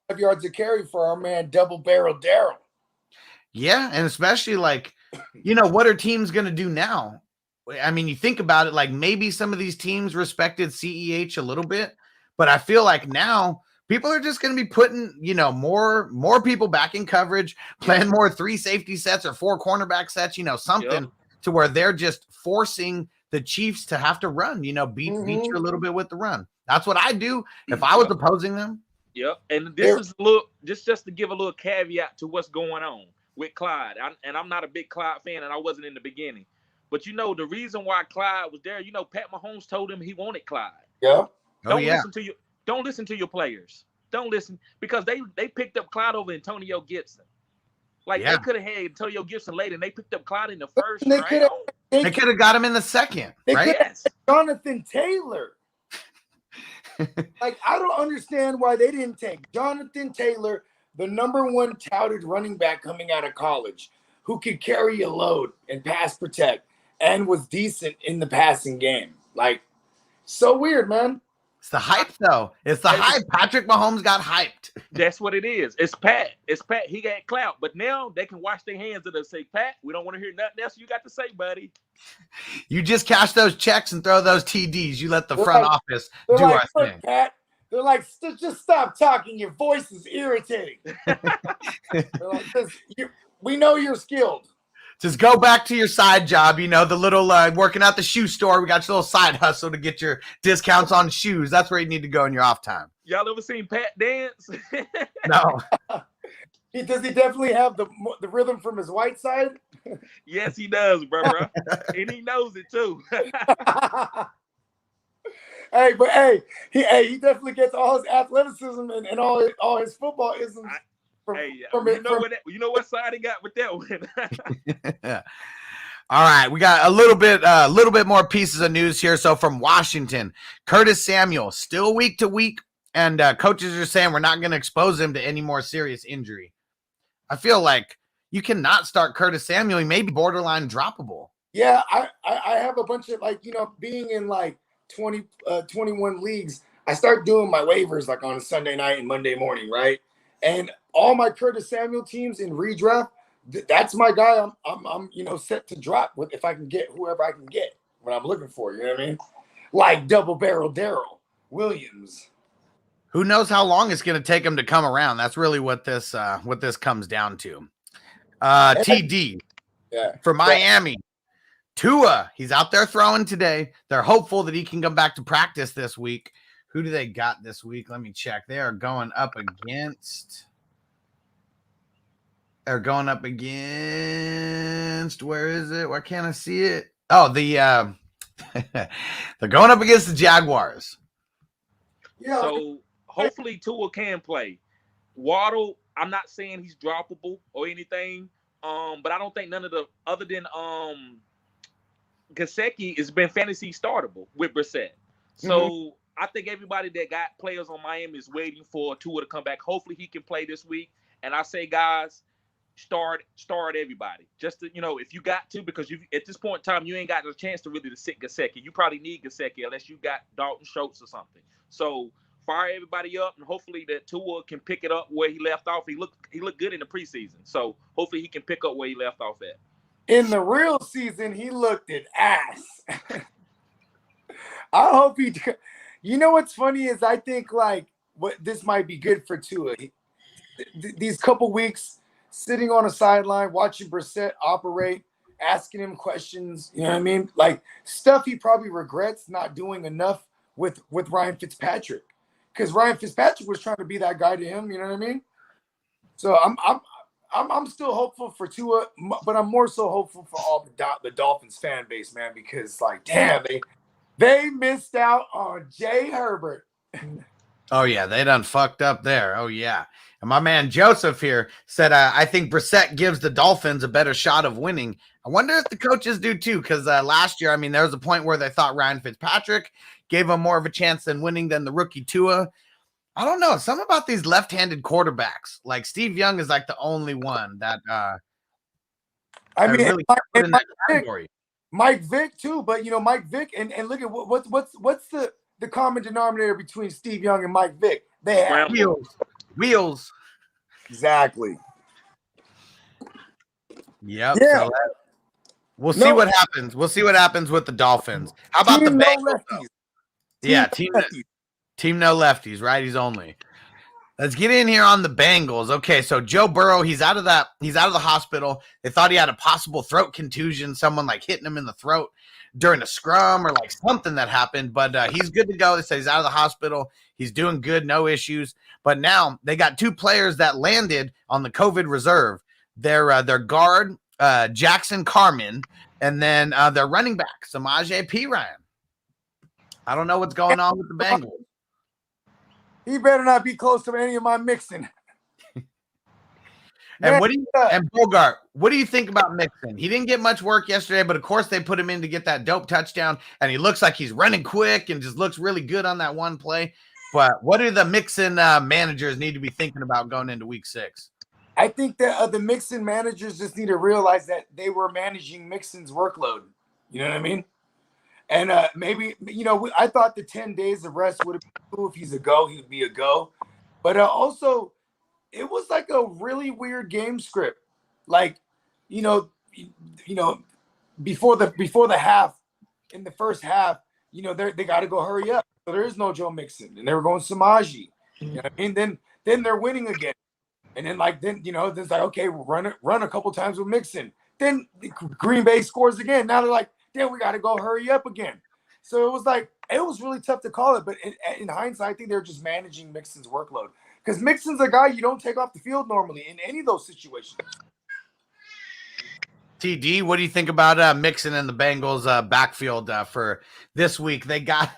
5 yards a carry for our man Double Barrel Darryl. Yeah, and especially like, what are teams going to do now? I mean, you think about it, like maybe some of these teams respected CEH a little bit, but I feel like now people are just going to be putting, more people back in coverage, playing more 3 safety sets or 4 cornerback sets, something to where they're just forcing the Chiefs to have to run, beat you a little bit with the run. That's what I do if I was opposing them. Yep. And this is a little, just to give a little caveat to what's going on with Clyde. I'm not a big Clyde fan, and I wasn't in the beginning. But, the reason why Clyde was there, Pat Mahomes told him he wanted Clyde. Yeah. Don't listen to your players. Don't listen, because they picked up Clyde over Antonio Gibson. Like, they could have had Antonio Gibson later, and they picked up Clyde in the first round. They could have got him in the second, right? Yes. Jonathan Taylor. Like, I don't understand why they didn't take Jonathan Taylor, the #1 touted running back coming out of college, who could carry a load and pass protect and was decent in the passing game. Like, so weird, man. It's the hype, though. It's the hype. Patrick Mahomes got hyped. That's what it is. It's Pat. He got clout. But now they can wash their hands and say, Pat, we don't want to hear nothing else you got to say, buddy. You just cash those checks and throw those TDs. You let the front office do our thing. Pat, they're like, just stop talking. Your voice is irritating. They're like, we know you're skilled. Just go back to your side job, the little working out the shoe store. We got your little side hustle to get your discounts on shoes. That's where you need to go in your off time. Y'all ever seen Pat dance? No. Does he definitely have the rhythm from his white side? Yes, he does, bro. And he knows it too. He definitely gets all his athleticism and all his football isms. You know what side he got with that one? All right, we got a little bit more pieces of news here. So from Washington, Curtis Samuel still week to week, and coaches are saying we're not going to expose him to any more serious injury. I feel like you cannot start Curtis Samuel. He may be borderline droppable. Yeah, I have a bunch of being in 21 leagues. I start doing my waivers like on a Sunday night and Monday morning, right? And all my Curtis Samuel teams in redraft, that's my guy. I'm set to drop with if I can get whoever I can get what I'm looking for. You know what I mean? Like Double Barrel Darryl Williams. Who knows how long it's going to take him to come around? That's really what this comes down to. TD for Miami. Tua, he's out there throwing today. They're hopeful that he can come back to practice this week. Who do they got this week? Let me check. They're going up against. Where is it? Why can't I see it? Oh, the They're going up against the Jaguars. Yeah. So hopefully Tua can play. Waddle, I'm not saying he's droppable or anything, but I don't think none of the other than Gesicki has been fantasy startable with Brissett. So I think everybody that got players on Miami is waiting for Tua to come back. Hopefully he can play this week. And I say, guys, start everybody. Just to, if you got to, because you at this point in time, you ain't got a chance to really sit Gesicki. You probably need Gesicki unless you got Dalton Schultz or something. So fire everybody up, and hopefully that Tua can pick it up where he left off. He looked good in the preseason, so hopefully he can pick up where he left off at. In the real season, he looked at ass. I hope he. You know what's funny is I think what this might be good for Tua. These couple weeks sitting on a sideline watching Brissett operate, asking him questions. You know what I mean? Like stuff he probably regrets not doing enough with Ryan Fitzpatrick. Because Ryan Fitzpatrick was trying to be that guy to him, you know what I mean? So I'm still hopeful for Tua, but I'm more so hopeful for all the Dolphins fan base, man, because damn, they missed out on Jay Herbert. Oh yeah, they done fucked up there. Oh yeah. And my man Joseph here said, I think Brissett gives the Dolphins a better shot of winning. I wonder if the coaches do too, because last year, there was a point where they thought Ryan Fitzpatrick gave him more of a chance than winning than the rookie Tua. I don't know. Something about these left-handed quarterbacks. Like Steve Young is the only one that really put in that category. Mike Vick too, but Mike Vick and look at what's the common denominator between Steve Young and Mike Vick? They have wheels. Exactly. Yep. Yeah. So we'll see what happens. We'll see what happens with the Dolphins. How about the Bengals? Team no lefties, righties only. Let's get in here on the Bengals. Okay, so Joe Burrow, he's out of the hospital. They thought he had a possible throat contusion, someone hitting him in the throat during a scrum or something that happened, but he's good to go. They say he's out of the hospital. He's doing good, no issues. But now they got two players that landed on the COVID reserve. Their guard, Jackson Carman, and then their running back, Samaje Perine. I don't know what's going on with the Bengals. He better not be close to any of my Mixon. And Bogart, what do you think about Mixon? He didn't get much work yesterday, but of course they put him in to get that dope touchdown, and he looks like he's running quick and just looks really good on that one play. But what do the Mixon managers need to be thinking about going into week 6? I think that the Mixon managers just need to realize that they were managing Mixon's workload. You know what I mean? And maybe, I thought the 10 days of rest would have been cool. If he's a go, he would be a go. But also, it was a really weird game script. Before the half, in the first half, they got to go hurry up. So there is no Joe Mixon, and they were going Samaje. You know what I mean? Then they're winning again, and then it's okay, we'll run a couple times with Mixon. Then Green Bay scores again. Now they're then we got to go hurry up again. So it was really tough to call it. But in hindsight, I think they're just managing Mixon's workload, because Mixon's a guy you don't take off the field normally in any of those situations. TD, what do you think about Mixon and the Bengals backfield for this week? They got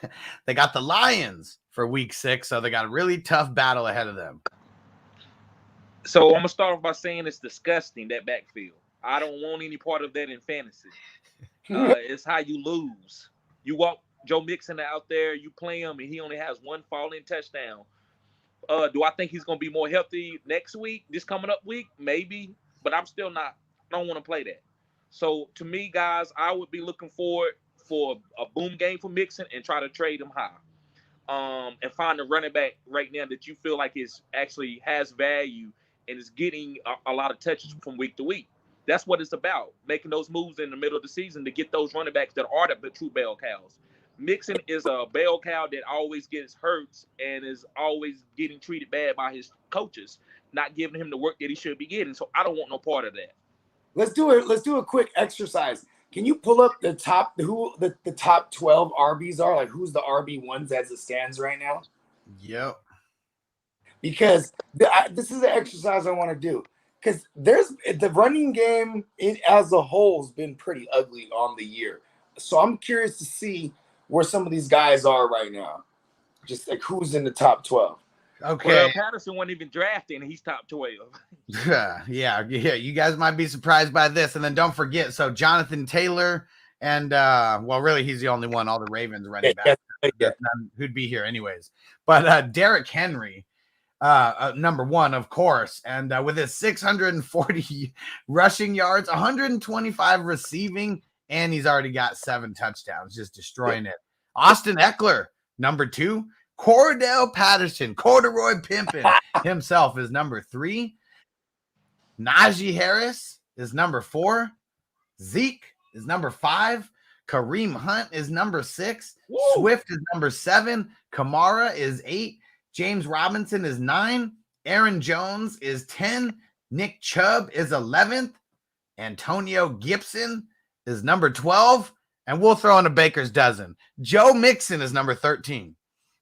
the Lions for week 6, so they got a really tough battle ahead of them. So I'm gonna start off by saying it's disgusting, that backfield. I don't want any part of that in fantasy. It's how you lose. You walk Joe Mixon out there, you play him, and he only has one falling touchdown. Do I think he's going to be more healthy next week, this coming up week? Maybe, but I'm still not. I don't want to play that. So, to me, guys, I would be looking forward for a boom game for Mixon and try to trade him high. And find a running back right now that you feel like actually has value and is getting a lot of touches from week to week. That's what it's about, making those moves in the middle of the season to get those running backs that are the true bell cows. Mixon is a bell cow that always gets hurt and is always getting treated bad by his coaches, not giving him the work that he should be getting. So I don't want no part of that. Let's do it. Let's do a quick exercise. Can you pull up the top 12 RBs are? Who's the RB1s as it stands right now? Yep. Because this is the exercise I want to do. Because there's the running game as a whole has been pretty ugly on the year. So I'm curious to see where some of these guys are right now. Just like who's in the top 12. Okay. Well, Patterson wasn't even drafted, and he's top 12. Yeah. You guys might be surprised by this. And then don't forget, so Jonathan Taylor and well, really, he's the only one. All the Ravens running back. There's none who'd be here anyways. But Derrick Henry, number one, of course, and with his 640 rushing yards, 125 receiving, and he's already got 7 touchdowns, just destroying it. Austin Eckler, number 2. Cordell Patterson, Corduroy Pimpin himself is number 3. Najee Harris is number 4. Zeke is number 5. Kareem Hunt is number 6. Woo! Swift is number 7. Kamara is 8. James Robinson is 9. Aaron Jones is 10. Nick Chubb is 11th. Antonio Gibson is number 12. And we'll throw in a baker's dozen. Joe Mixon is number 13.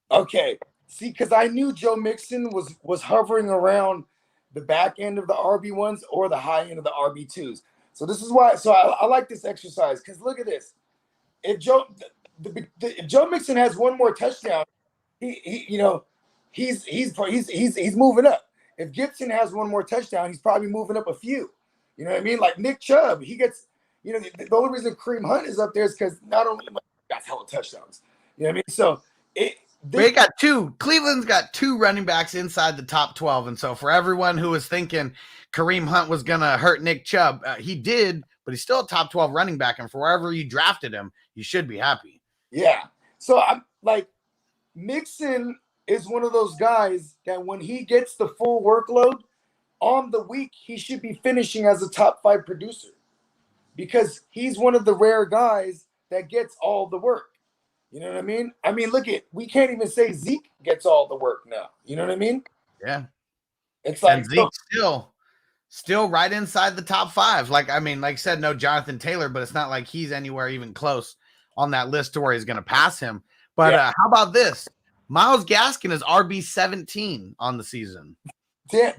Okay. See, because I knew Joe Mixon was hovering around the back end of the RB1s or the high end of the RB2s. So this is why. So I like this exercise because look at this. If Joe Mixon has one more touchdown, he's moving up. If Gibson has one more touchdown, he's probably moving up a few. You know what I mean? Like Nick Chubb, he gets. The only reason Kareem Hunt is up there is because not only got hella touchdowns. You know what I mean? So they got 2. Cleveland's got 2 running backs inside the top 12. And so for everyone who was thinking Kareem Hunt was going to hurt Nick Chubb, he did, but he's still a top 12 running back. And for wherever you drafted him, you should be happy. Yeah. So I'm like, Mixon is one of those guys that when he gets the full workload on the week, he should be finishing as a top 5 producer because he's one of the rare guys that gets all the work. You know what I mean? We can't even say Zeke gets all the work now. You know what I mean? Yeah. It's like Zeke still right inside the top 5. Like I said, no Jonathan Taylor, but it's not like he's anywhere even close on that list to where he's going to pass him. But how about this? Myles Gaskin is RB17 on the season.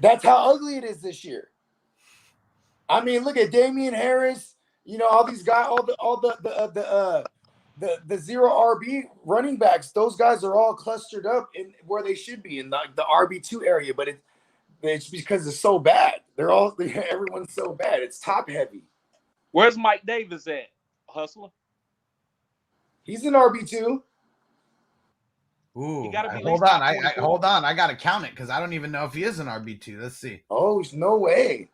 That's how ugly it is this year. I mean, look at Damien Harris, all these guys, the 0 RB running backs, those guys are all clustered up in where they should be in the RB2 area, but it's because it's so bad. Everyone's so bad. It's top heavy. Where's Mike Davis at, Hustler? He's in RB2. Ooh, hold on. Hold on. I got to count it because I don't even know if he is an RB2. Let's see. Oh, no way.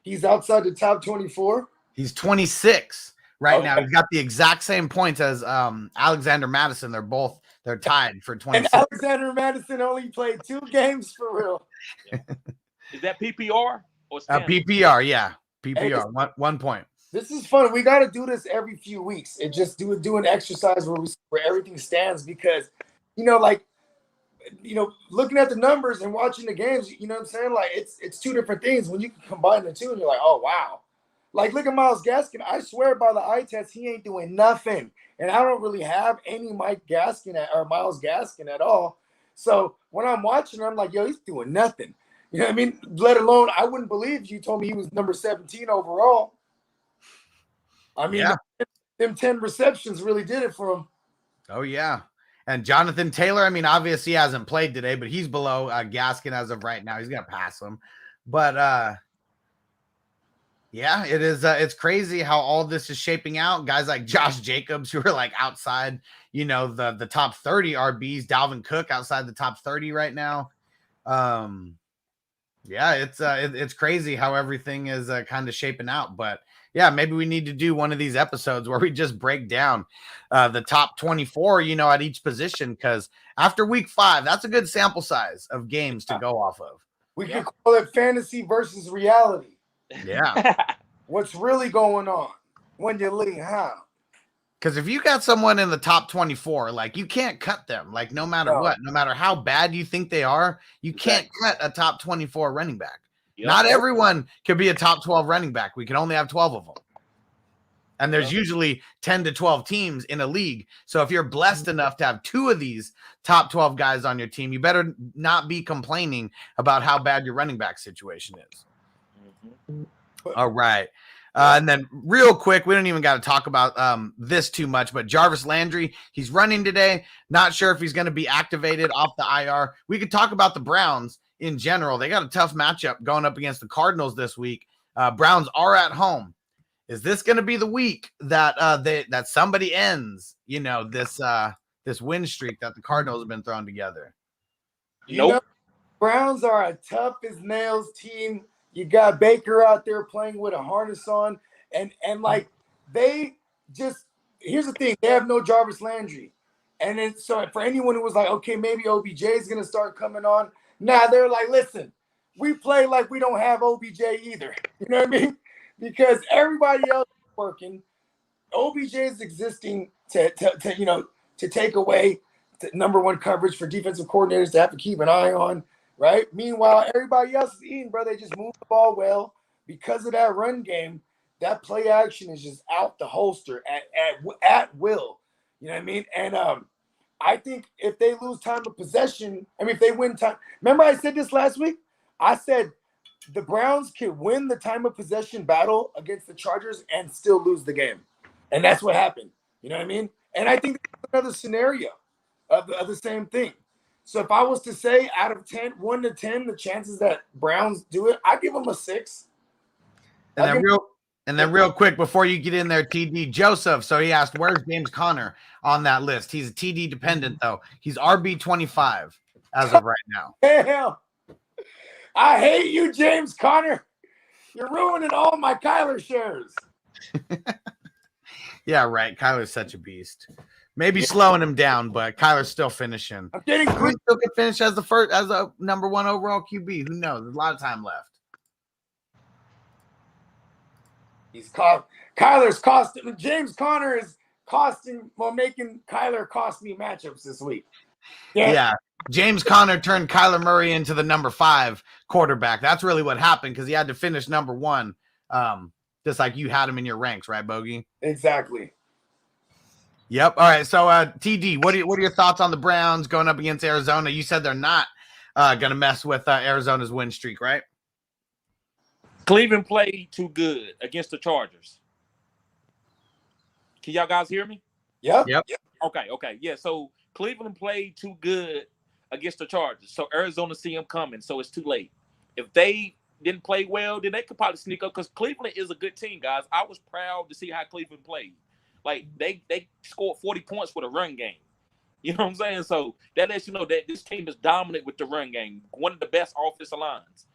He's outside the top 24. He's 26 right now. He's got the exact same points as Alexander Madison. They're tied for 26. And Alexander Madison only played 2 games for real. Yeah. Is that PPR or standard? PPR? Yeah, PPR. 1 point. This is fun. We got to do this every few weeks and just do an exercise where everything stands because, looking at the numbers and watching the games, you know what I'm saying? Like it's 2 different things. When you can combine the 2 and you're like, oh, wow. Like, look at Myles Gaskin. I swear by the eye test, he ain't doing nothing. And I don't really have any Myles Gaskin at all. So when I'm watching, I'm like, yo, he's doing nothing. You know what I mean? Let alone, I wouldn't believe you told me he was number 17 overall. I mean, them 10 receptions really did it for him. Oh, yeah. And Jonathan Taylor, obviously he hasn't played today, but he's below Gaskin as of right now. He's going to pass him. But, yeah, it is. It's crazy how all this is shaping out. Guys like Josh Jacobs, who are like outside, the top 30 RBs. Dalvin Cook outside the top 30 right now. Yeah, it's crazy how everything is kind of shaping out. But yeah, maybe we need to do one of these episodes where we just break down the top 24, at each position. Because after week 5, that's a good sample size of games to go off of. We could call it fantasy versus reality. Yeah. What's really going on when you leave how? Because if you got someone in the top 24, like you can't cut them, like no matter what, no matter how bad you think they are, you can't cut a top 24 running back. Yep. Not everyone could be a top 12 running back. We can only have 12 of them. And there's usually 10 to 12 teams in a league. So if you're blessed enough to have 2 of these top 12 guys on your team, you better not be complaining about how bad your running back situation is. All right. And then real quick, we don't even got to talk about this too much, but Jarvis Landry, he's running today. Not sure if he's going to be activated off the IR. We could talk about the Browns in general. They got a tough matchup going up against the Cardinals this week. Browns are at home. Is this going to be the week that that somebody ends, this win streak that the Cardinals have been throwing together? Nope. Browns are a tough as nails team. You got Baker out there playing with a harness on, and like they just here's the thing, they have no Jarvis Landry. And then so for anyone who was like, okay, maybe OBJ is gonna start coming on. Now they're like, listen, we play like we don't have OBJ either. You know what I mean? Because everybody else is working. OBJ is existing to take away the number one coverage for defensive coordinators to have to keep an eye on. Right. Meanwhile, everybody else is eating, bro. They just move the ball well because of that run game. That play action is just out the holster at will. You know what I mean? And I think if they lose time of possession, if they win time. Remember, I said this last week. I said the Browns can win the time of possession battle against the Chargers and still lose the game, and that's what happened. You know what I mean? And I think that's another scenario of the same thing. So if I was to say out of 1 to 10, the chances that Browns do it, I give them a 6. And then real quick before you get in there, TD Joseph. So he asked, where's James Conner on that list? He's a TD dependent though. He's RB 25 as of right now. Damn. I hate you, James Conner. You're ruining all my Kyler shares. Yeah, right. Kyler's such a beast. Maybe slowing him down, but Kyler's still finishing. I'm getting He still could finish as a number 1 overall QB. Who knows? There's a lot of time left. Kyler's costing. James Conner is making Kyler cost me matchups this week. Yeah. James Conner turned Kyler Murray into the number 5 quarterback. That's really what happened because he had to finish number 1, just like you had him in your ranks, right, Bogey? Exactly. Yep. All right. So, TD, what are your thoughts on the Browns going up against Arizona? You said they're not going to mess with Arizona's win streak, right? Cleveland played too good against the Chargers. Can y'all guys hear me? Yep. Okay. Yeah. So Cleveland played too good against the Chargers. So Arizona see them coming. So it's too late. If they didn't play well, then they could probably sneak up because Cleveland is a good team, guys. I was proud to see how Cleveland played. Like, they scored 40 points with a run game. You know what I'm saying? So that lets you know that this team is dominant with the run game. One of the best offensive lines.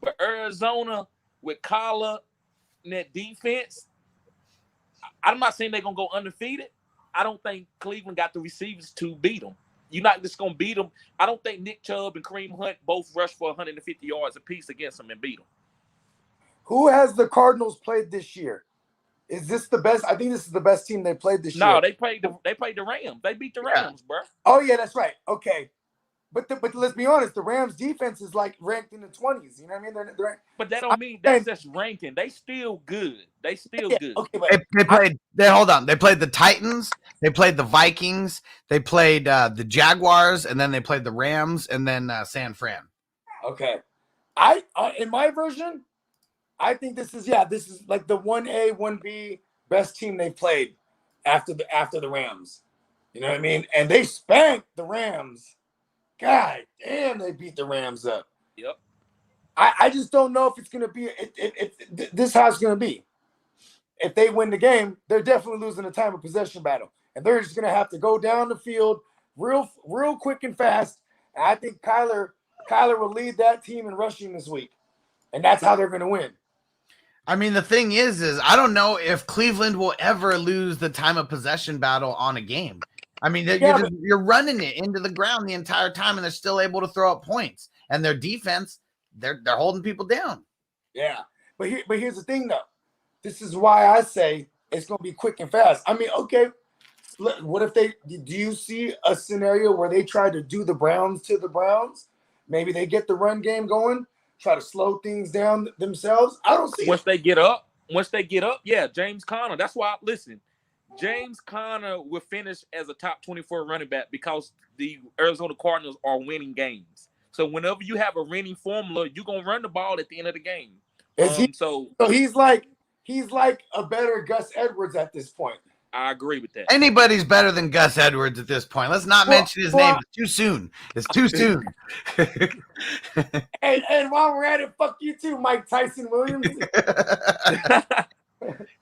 But Arizona, with Kyler and that defense, I'm not saying they're going to go undefeated. I don't think Cleveland got the receivers to beat them. You're not just going to beat them. I don't think Nick Chubb and Kareem Hunt both rushed for 150 yards apiece against them and beat them. Who has the Cardinals played this year? Is this the best? I think this is the best team they played this year. No, they played the Rams. They beat the Rams, bro. Oh yeah, that's right. Okay, but let's be honest. The Rams defense is like ranked in the 20s. You know what I mean? They're but that don't mean that's just ranking. They still good. They still good. Okay, but They played the Titans. They played the Vikings. They played the Jaguars, and then they played the Rams, and then San Fran. Okay, in my version, I think this is like the 1A, 1B best team they've played after the Rams. You know what I mean? And they spanked the Rams. God damn, they beat the Rams up. Yep. I just don't know if it's gonna be this is how it's gonna be. If they win the game, they're definitely losing the time of possession battle. And they're just gonna have to go down the field real quick and fast. And I think Kyler will lead that team in rushing this week. And that's how they're gonna win. I mean, the thing is I don't know if Cleveland will ever lose the time of possession battle on a game. I mean, you're running it into the ground the entire time, and they're still able to throw up points. And their defense, they're holding people down. Yeah, but here's the thing, though. This is why I say it's going to be quick and fast. I mean, okay, what if do you see a scenario where they try to do the Browns to the Browns? Maybe they get the run game going, try to slow things down themselves. I don't see Once they get up, yeah, James Conner. That's why, listen, James Conner will finish as a top 24 running back because the Arizona Cardinals are winning games. So whenever you have a winning formula, you're going to run the ball at the end of the game. So he's like he's like a better Gus Edwards at this point. I agree with that. Anybody's better than Gus Edwards at this point. Let's not mention his name. It's too soon. It's too soon. And while we're at it, fuck you too, Mike Tyson Williams.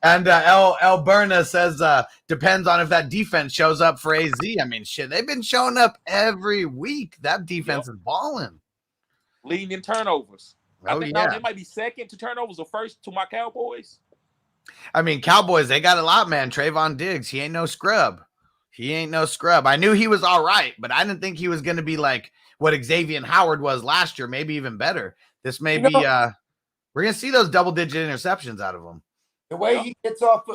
And El Berna says, depends on if that defense shows up for AZ. I mean, shit, they've been showing up every week. That defense is balling. Leading in turnovers. I think yeah. they might be second to turnovers or first to my Cowboys. I mean, Cowboys, they got a lot, man. Trayvon Diggs, he ain't no scrub. I knew he was all right, but I didn't think he was going to be like what Xavier Howard was last year, maybe even better. This may be we're going to see those double-digit interceptions out of him. The way he gets off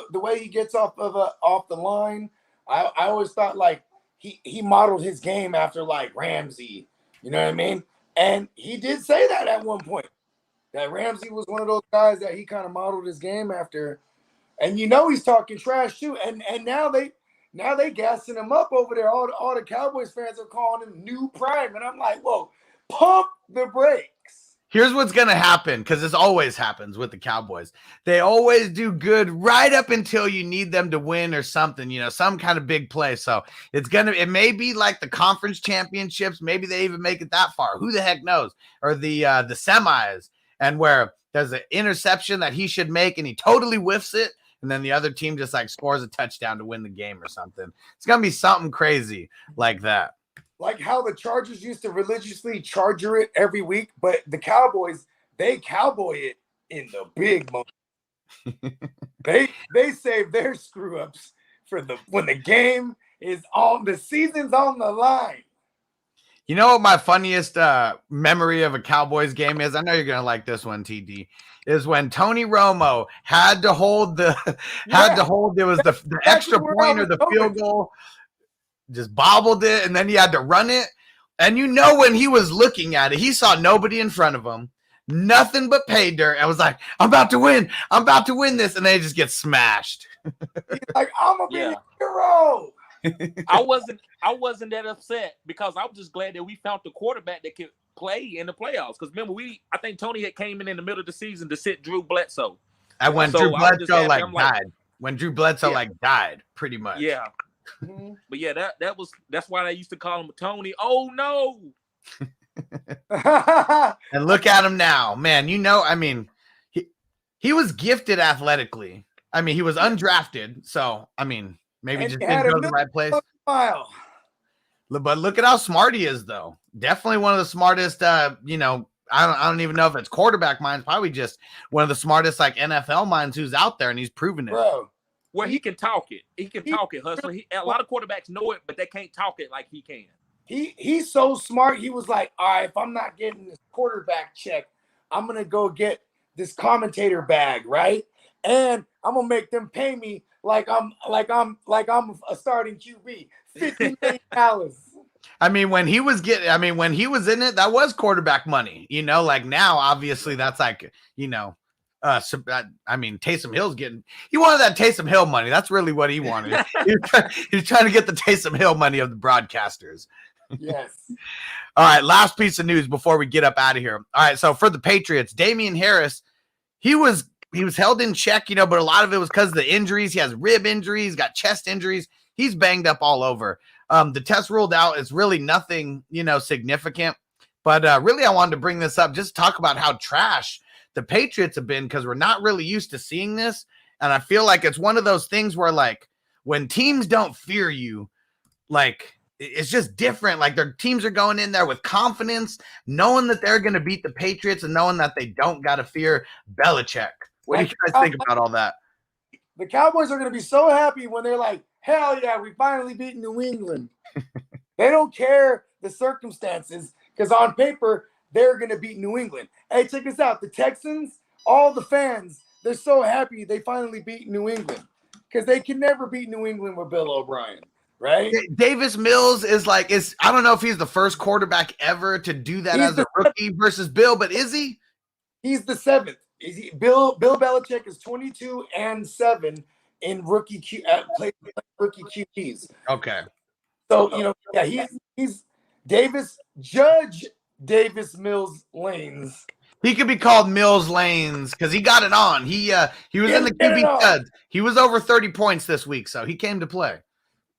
off the line, I always thought like he modeled his game after like Ramsey. You know what I mean? And he did say that at one point, that Ramsey was one of those guys that he kind of modeled his game after. And he's talking trash too. And now they gassing him up over there. All the Cowboys fans are calling him New Prime. And I'm like, whoa, pump the brakes. Here's what's going to happen, because this always happens with the Cowboys. They always do good right up until you need them to win or something, some kind of big play. So it may be like the conference championships. Maybe they even make it that far. Who the heck knows? Or the semis, and where there's an interception that he should make and he totally whiffs it. And then the other team just like scores a touchdown to win the game or something. It's going to be something crazy like that. Like how the Chargers used to religiously charger it every week, but the Cowboys, they cowboy it in the big moment. they save their screw ups for when the game is on, the season's on the line. You know what my funniest memory of a Cowboys game is? I know you're gonna like this one, TD. Is when Tony Romo had to hold it was the extra point or the field goal. Just bobbled it, and then he had to run it. And when he was looking at it, he saw nobody in front of him, nothing but pay dirt. I was like, I'm about to win this, and then he just gets smashed. He's like, I'm gonna be a hero. I wasn't that upset because I was just glad that we found the quarterback that could play in the playoffs. Because remember, I think Tony had came in the middle of the season to sit Drew Bledsoe. And when Drew Bledsoe died. When Drew Bledsoe died, pretty much. Yeah. But yeah, that's why they used to call him Tony. Oh no. And look at him now, man. I mean, he was gifted athletically. I mean, he was undrafted, so I mean, maybe just didn't go to the right place. But look at how smart he is, though. Definitely one of the smartest. I don't even know if it's quarterback minds. Probably just one of the smartest like NFL minds who's out there, and he's proven it. Bro. Well, he can talk it. He can talk it, Hustler. A lot of quarterbacks know it, but they can't talk it like he can. He's so smart. He was like, all right, if I'm not getting this quarterback check, I'm going to go get this commentator bag, right? And I'm going to make them pay me like I'm a starting QB, $50 million. I mean, when he was in it, that was quarterback money, like now, obviously that's like, I mean, Taysom Hill's he wanted that Taysom Hill money. That's really what he wanted. He's trying to get the Taysom Hill money of the broadcasters. Yes. All right. Last piece of news before we get up out of here. All right. So for the Patriots, Damien Harris, he was held in check, but a lot of it was because of the injuries. He has rib injuries, got chest injuries. He's banged up all over. The test ruled out. It's really nothing, significant. But really, I wanted to bring this up, just talk about how trash the Patriots have been, because we're not really used to seeing this. And I feel like it's one of those things where, like, when teams don't fear you, like, it's just different. Like, their teams are going in there with confidence, knowing that they're going to beat the Patriots and knowing that they don't got to fear Belichick. What do you guys think about all that? The Cowboys are going to be so happy when they're like, hell yeah, we finally beat New England. They don't care the circumstances, because on paper, they're going to beat New England. Hey, check this out. The Texans, all the fans, they're so happy they finally beat New England, because they can never beat New England with Bill O'Brien, right? Davis Mills I don't know if he's the first quarterback ever to do that as a rookie versus Bill, but is he? He's the seventh. Bill Belichick is 22-7 in rookie QBs. Okay. So, he's Judge Davis Mills Lanes. He could be called Mills Lanes because he got it on. He was in the QB studs. He was over 30 points this week, so he came to play.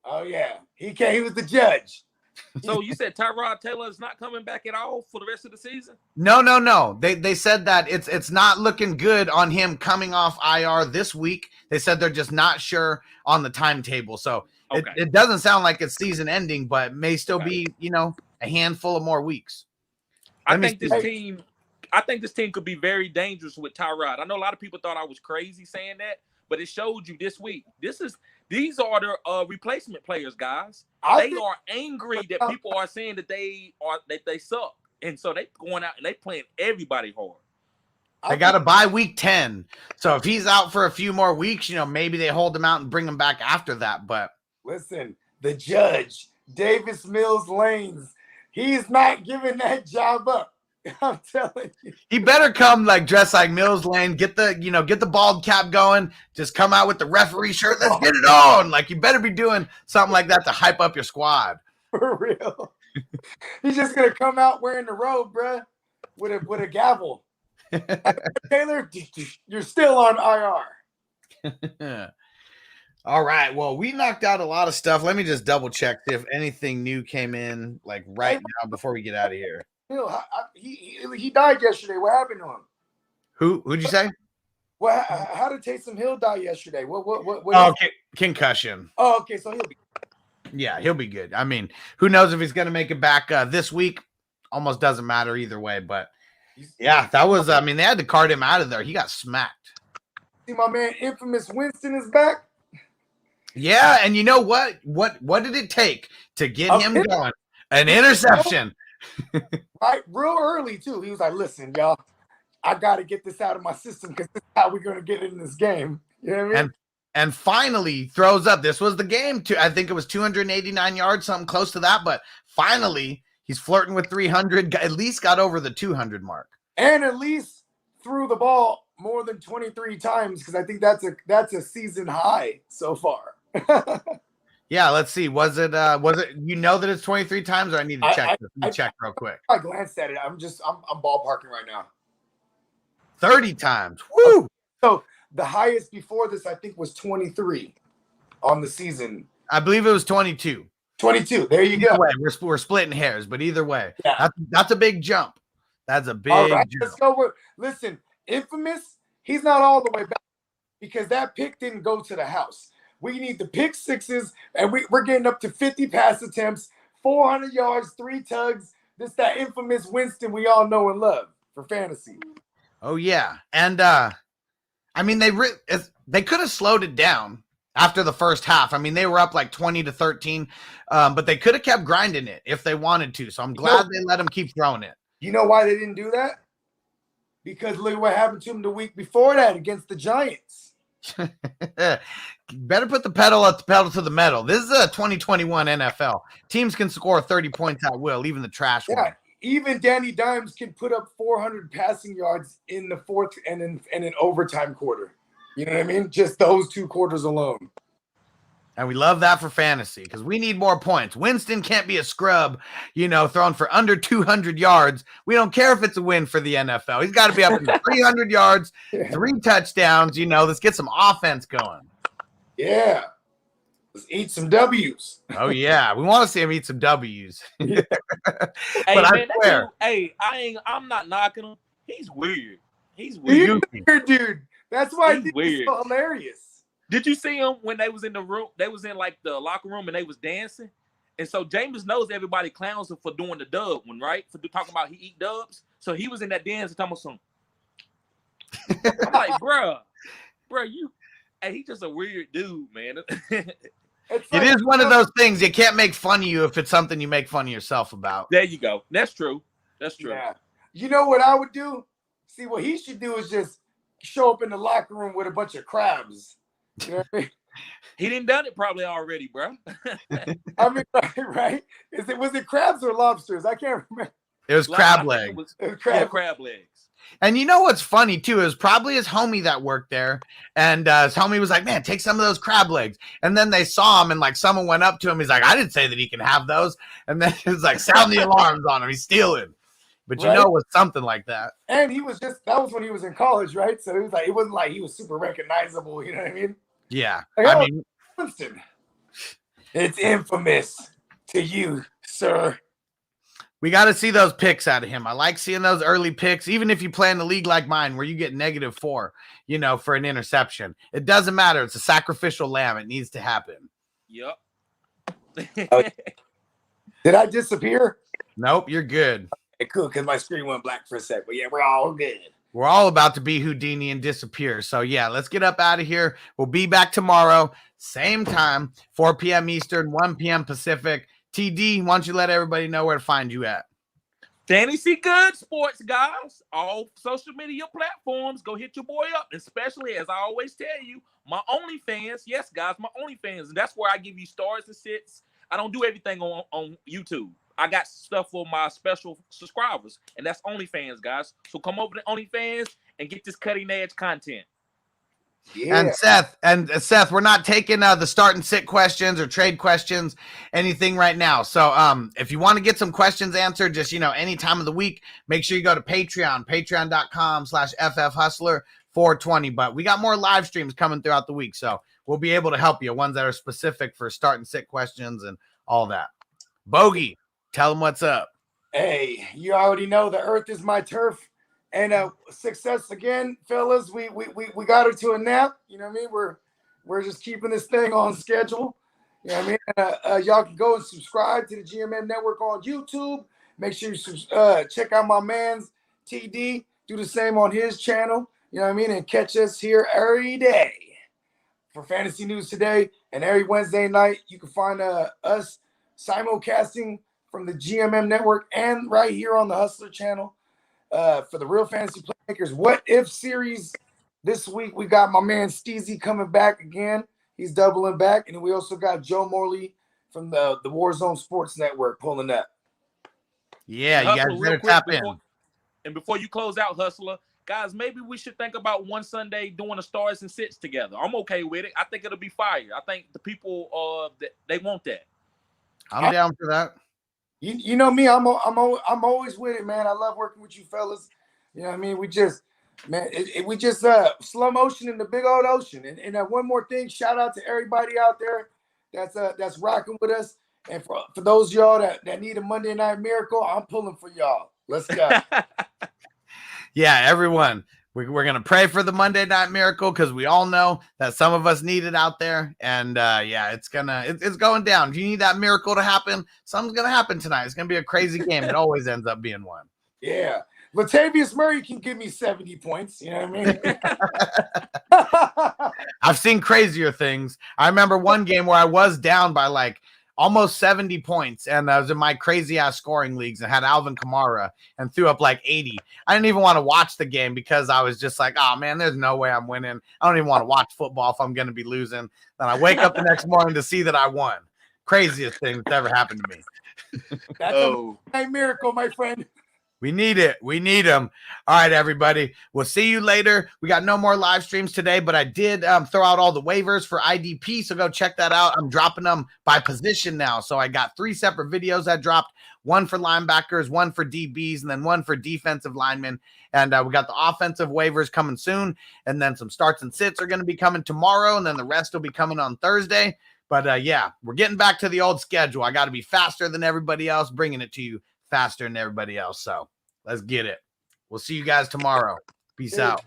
Oh yeah, he came. He was the judge. So you said Tyrod Taylor is not coming back at all for the rest of the season? No. They said that it's not looking good on him coming off IR this week. They said they're just not sure on the timetable. So it doesn't sound like it's season ending, but may still be, a handful of more weeks. I think this team could be very dangerous with Tyrod. I know a lot of people thought I was crazy saying that, but it showed you this week. These are the replacement players, guys. They are angry that people are saying that they suck, and so they going out and they playing everybody hard. They got to bye week 10, so if he's out for a few more weeks, maybe they hold him out and bring him back after that. But listen, the judge, Davis Mills Lanes, he's not giving that job up. I'm telling you. He better come dressed like Mills Lane, get the bald cap going, just come out with the referee shirt. Let's get it on. You better be doing something like that to hype up your squad. For real. He's just gonna come out wearing the robe, bruh, with a gavel. Taylor, you're still on IR. All right. Well, we knocked out a lot of stuff. Let me just double check if anything new came in right now before we get out of here. He died yesterday. What happened to him? Who'd you say? Well, how did Taysom Hill die yesterday? What concussion. Oh, okay, so he'll be. Yeah, he'll be good. I mean, who knows if he's going to make it back this week? Almost doesn't matter either way. But yeah, that was. I mean, they had to cart him out of there. He got smacked. See, my man, infamous Winston is back. Yeah, and you know what? What did it take to get him going? An interception. Right, real early too. He was like, "Listen, y'all, I got to get this out of my system because this is how we're going to get in this game." You know what I mean? And finally throws up. This was the game. I think it was 289 yards, something close to that. But finally, he's flirting with 300. At least got over the 200 mark, and at least threw the ball more than 23 times because I think that's a season high so far. Yeah, let's see. Was it that it's 23 times, or I need to check this? Let me check real quick. I glanced at it. I'm ballparking right now. 30 times. Woo! So the highest before this, I think, was 23 on the season. I believe it was 22. 22. There you go. Way, we're splitting hairs, but either way, yeah. That's a big jump. That's a big jump. Let's go. Listen, infamous, he's not all the way back because that pick didn't go to the house. We need the pick sixes, and we're getting up to 50 pass attempts, 400 yards, 3 tugs. This that infamous Winston we all know and love for fantasy. Oh yeah, and I mean they could have slowed it down after the first half. I mean they were up 20-13, but they could have kept grinding it if they wanted to. So I'm glad they let them keep throwing it. You know why they didn't do that? Because look at what happened to them the week before that against the Giants. Better put the pedal to the metal. This is a 2021 NFL. Teams can score 30 points at will, even the trash one. Even Danny Dimes can put up 400 passing yards in the fourth and an overtime quarter. You know what I mean? Just those 2 quarters alone. And we love that for fantasy because we need more points. Winston can't be a scrub, throwing for under 200 yards. We don't care if it's a win for the NFL. He's got to be up to 300 yards, 3 touchdowns. Let's get some offense going. Yeah. Let's eat some W's. Oh, yeah. We want to see him eat some W's. Hey, man, I swear. I'm not knocking him. He's weird. He's weird. He's weird, dude. That's why he's weird. So hilarious. Did you see him when they was in the room? They was in the locker room and they was dancing. And so James knows everybody clowns him for doing the dub one, right? For talking about he eat dubs. So he was in that dance and talking about something. I'm like, bruh, he's just a weird dude, man. It is one of those things you can't make fun of you if it's something you make fun of yourself about. There you go. That's true. Yeah. You know what I would do? See, what he should do is just show up in the locker room with a bunch of crabs. You know what I mean? He didn't done it probably already, bro. I mean, right? Was it crabs or lobsters? I can't remember. It was crab legs. Crab legs. And you know what's funny too? It was probably his homie that worked there, and his homie was like, "Man, take some of those crab legs." And then they saw him, and someone went up to him. He's like, "I didn't say that he can have those." And then it was like, "Sound the alarms on him. He's stealing." but you know it was something like that. And that was when he was in college, right? So it wasn't like he was super recognizable. You know what I mean? Yeah. Like, I mean, Winston. It's infamous to you, sir. we got to see those picks out of him. I like seeing those early picks, even if you play in a league like mine where you get -4, for an interception. It doesn't matter. It's a sacrificial lamb. It needs to happen. Yep. Did I disappear? Nope, you're good. Okay, cool, because my screen went black for a sec. But yeah, we're all good. We're all about to be Houdini and disappear. So, yeah, let's get up out of here. We'll be back tomorrow, same time, 4 p.m. Eastern, 1 p.m. Pacific. TD, why don't you let everybody know where to find you at? Fantasy Good Sports, guys. All social media platforms. Go hit your boy up. Especially, as I always tell you, my OnlyFans. Yes, guys, my OnlyFans. And that's where I give you stars and sits. I don't do everything on YouTube. I got stuff for my special subscribers, and that's OnlyFans, guys. So come over to OnlyFans and get this cutting-edge content. Yeah. And Seth, we're not taking the start and sit questions or trade questions, anything right now. So if you want to get some questions answered, just, any time of the week, make sure you go to Patreon, patreon.com/FFHustler420. But we got more live streams coming throughout the week, so we'll be able to help you, ones that are specific for start and sit questions and all that. Bogey, tell them what's up. Hey, you already know the earth is my turf. And success again, fellas. We got her to a nap. You know what I mean? We're just keeping this thing on schedule. You know what I mean? Y'all can go and subscribe to the GMM Network on YouTube. Make sure you check out my man's TD. Do the same on his channel. You know what I mean? And catch us here every day for Fantasy News Today. And every Wednesday night, you can find us simulcasting from the GMM Network and right here on the Hustler channel. For the Real Fantasy Playmakers What If series this week, we got my man Steezy coming back again. He's doubling back. And we also got Joe Morley from the Warzone Sports Network pulling up. Yeah, you guys better tap in. And before you close out, Hustler, guys, maybe we should think about one Sunday doing the stars and sits together. I'm okay with it. I think it'll be fire. I think the people they want that. I'm down for that. You know me, I'm always with it, man. I love working with you fellas. You know what I mean? We just slow motion in the big old ocean. And one more thing, shout out to everybody out there that's rocking with us. And for those of y'all that need a Monday Night Miracle, I'm pulling for y'all. Let's go. Yeah, everyone. We're going to pray for the Monday Night Miracle because we all know that some of us need it out there. And, it's going down. If you need that miracle to happen, something's going to happen tonight. It's going to be a crazy game. It always ends up being one. Yeah. Latavius Murray can give me 70 points. You know what I mean? I've seen crazier things. I remember one game where I was down by like almost 70 points, and I was in my crazy-ass scoring leagues and had Alvin Kamara and threw up like 80. I didn't even want to watch the game because I was just like, oh, man, there's no way I'm winning. I don't even want to watch football if I'm going to be losing. Then I wake up the next morning to see that I won. Craziest thing that's ever happened to me. That's a miracle, my friend. We need it. We need them. All right, everybody. We'll see you later. We got no more live streams today, but I did throw out all the waivers for IDP, so go check that out. I'm dropping them by position now. So I got 3 separate videos that dropped, one for linebackers, one for DBs, and then one for defensive linemen. And we got the offensive waivers coming soon, and then some starts and sits are going to be coming tomorrow, and then the rest will be coming on Thursday. But, we're getting back to the old schedule. I got to be faster than everybody else, bringing it to you faster than everybody else. So let's get it. We'll see you guys tomorrow. Peace out.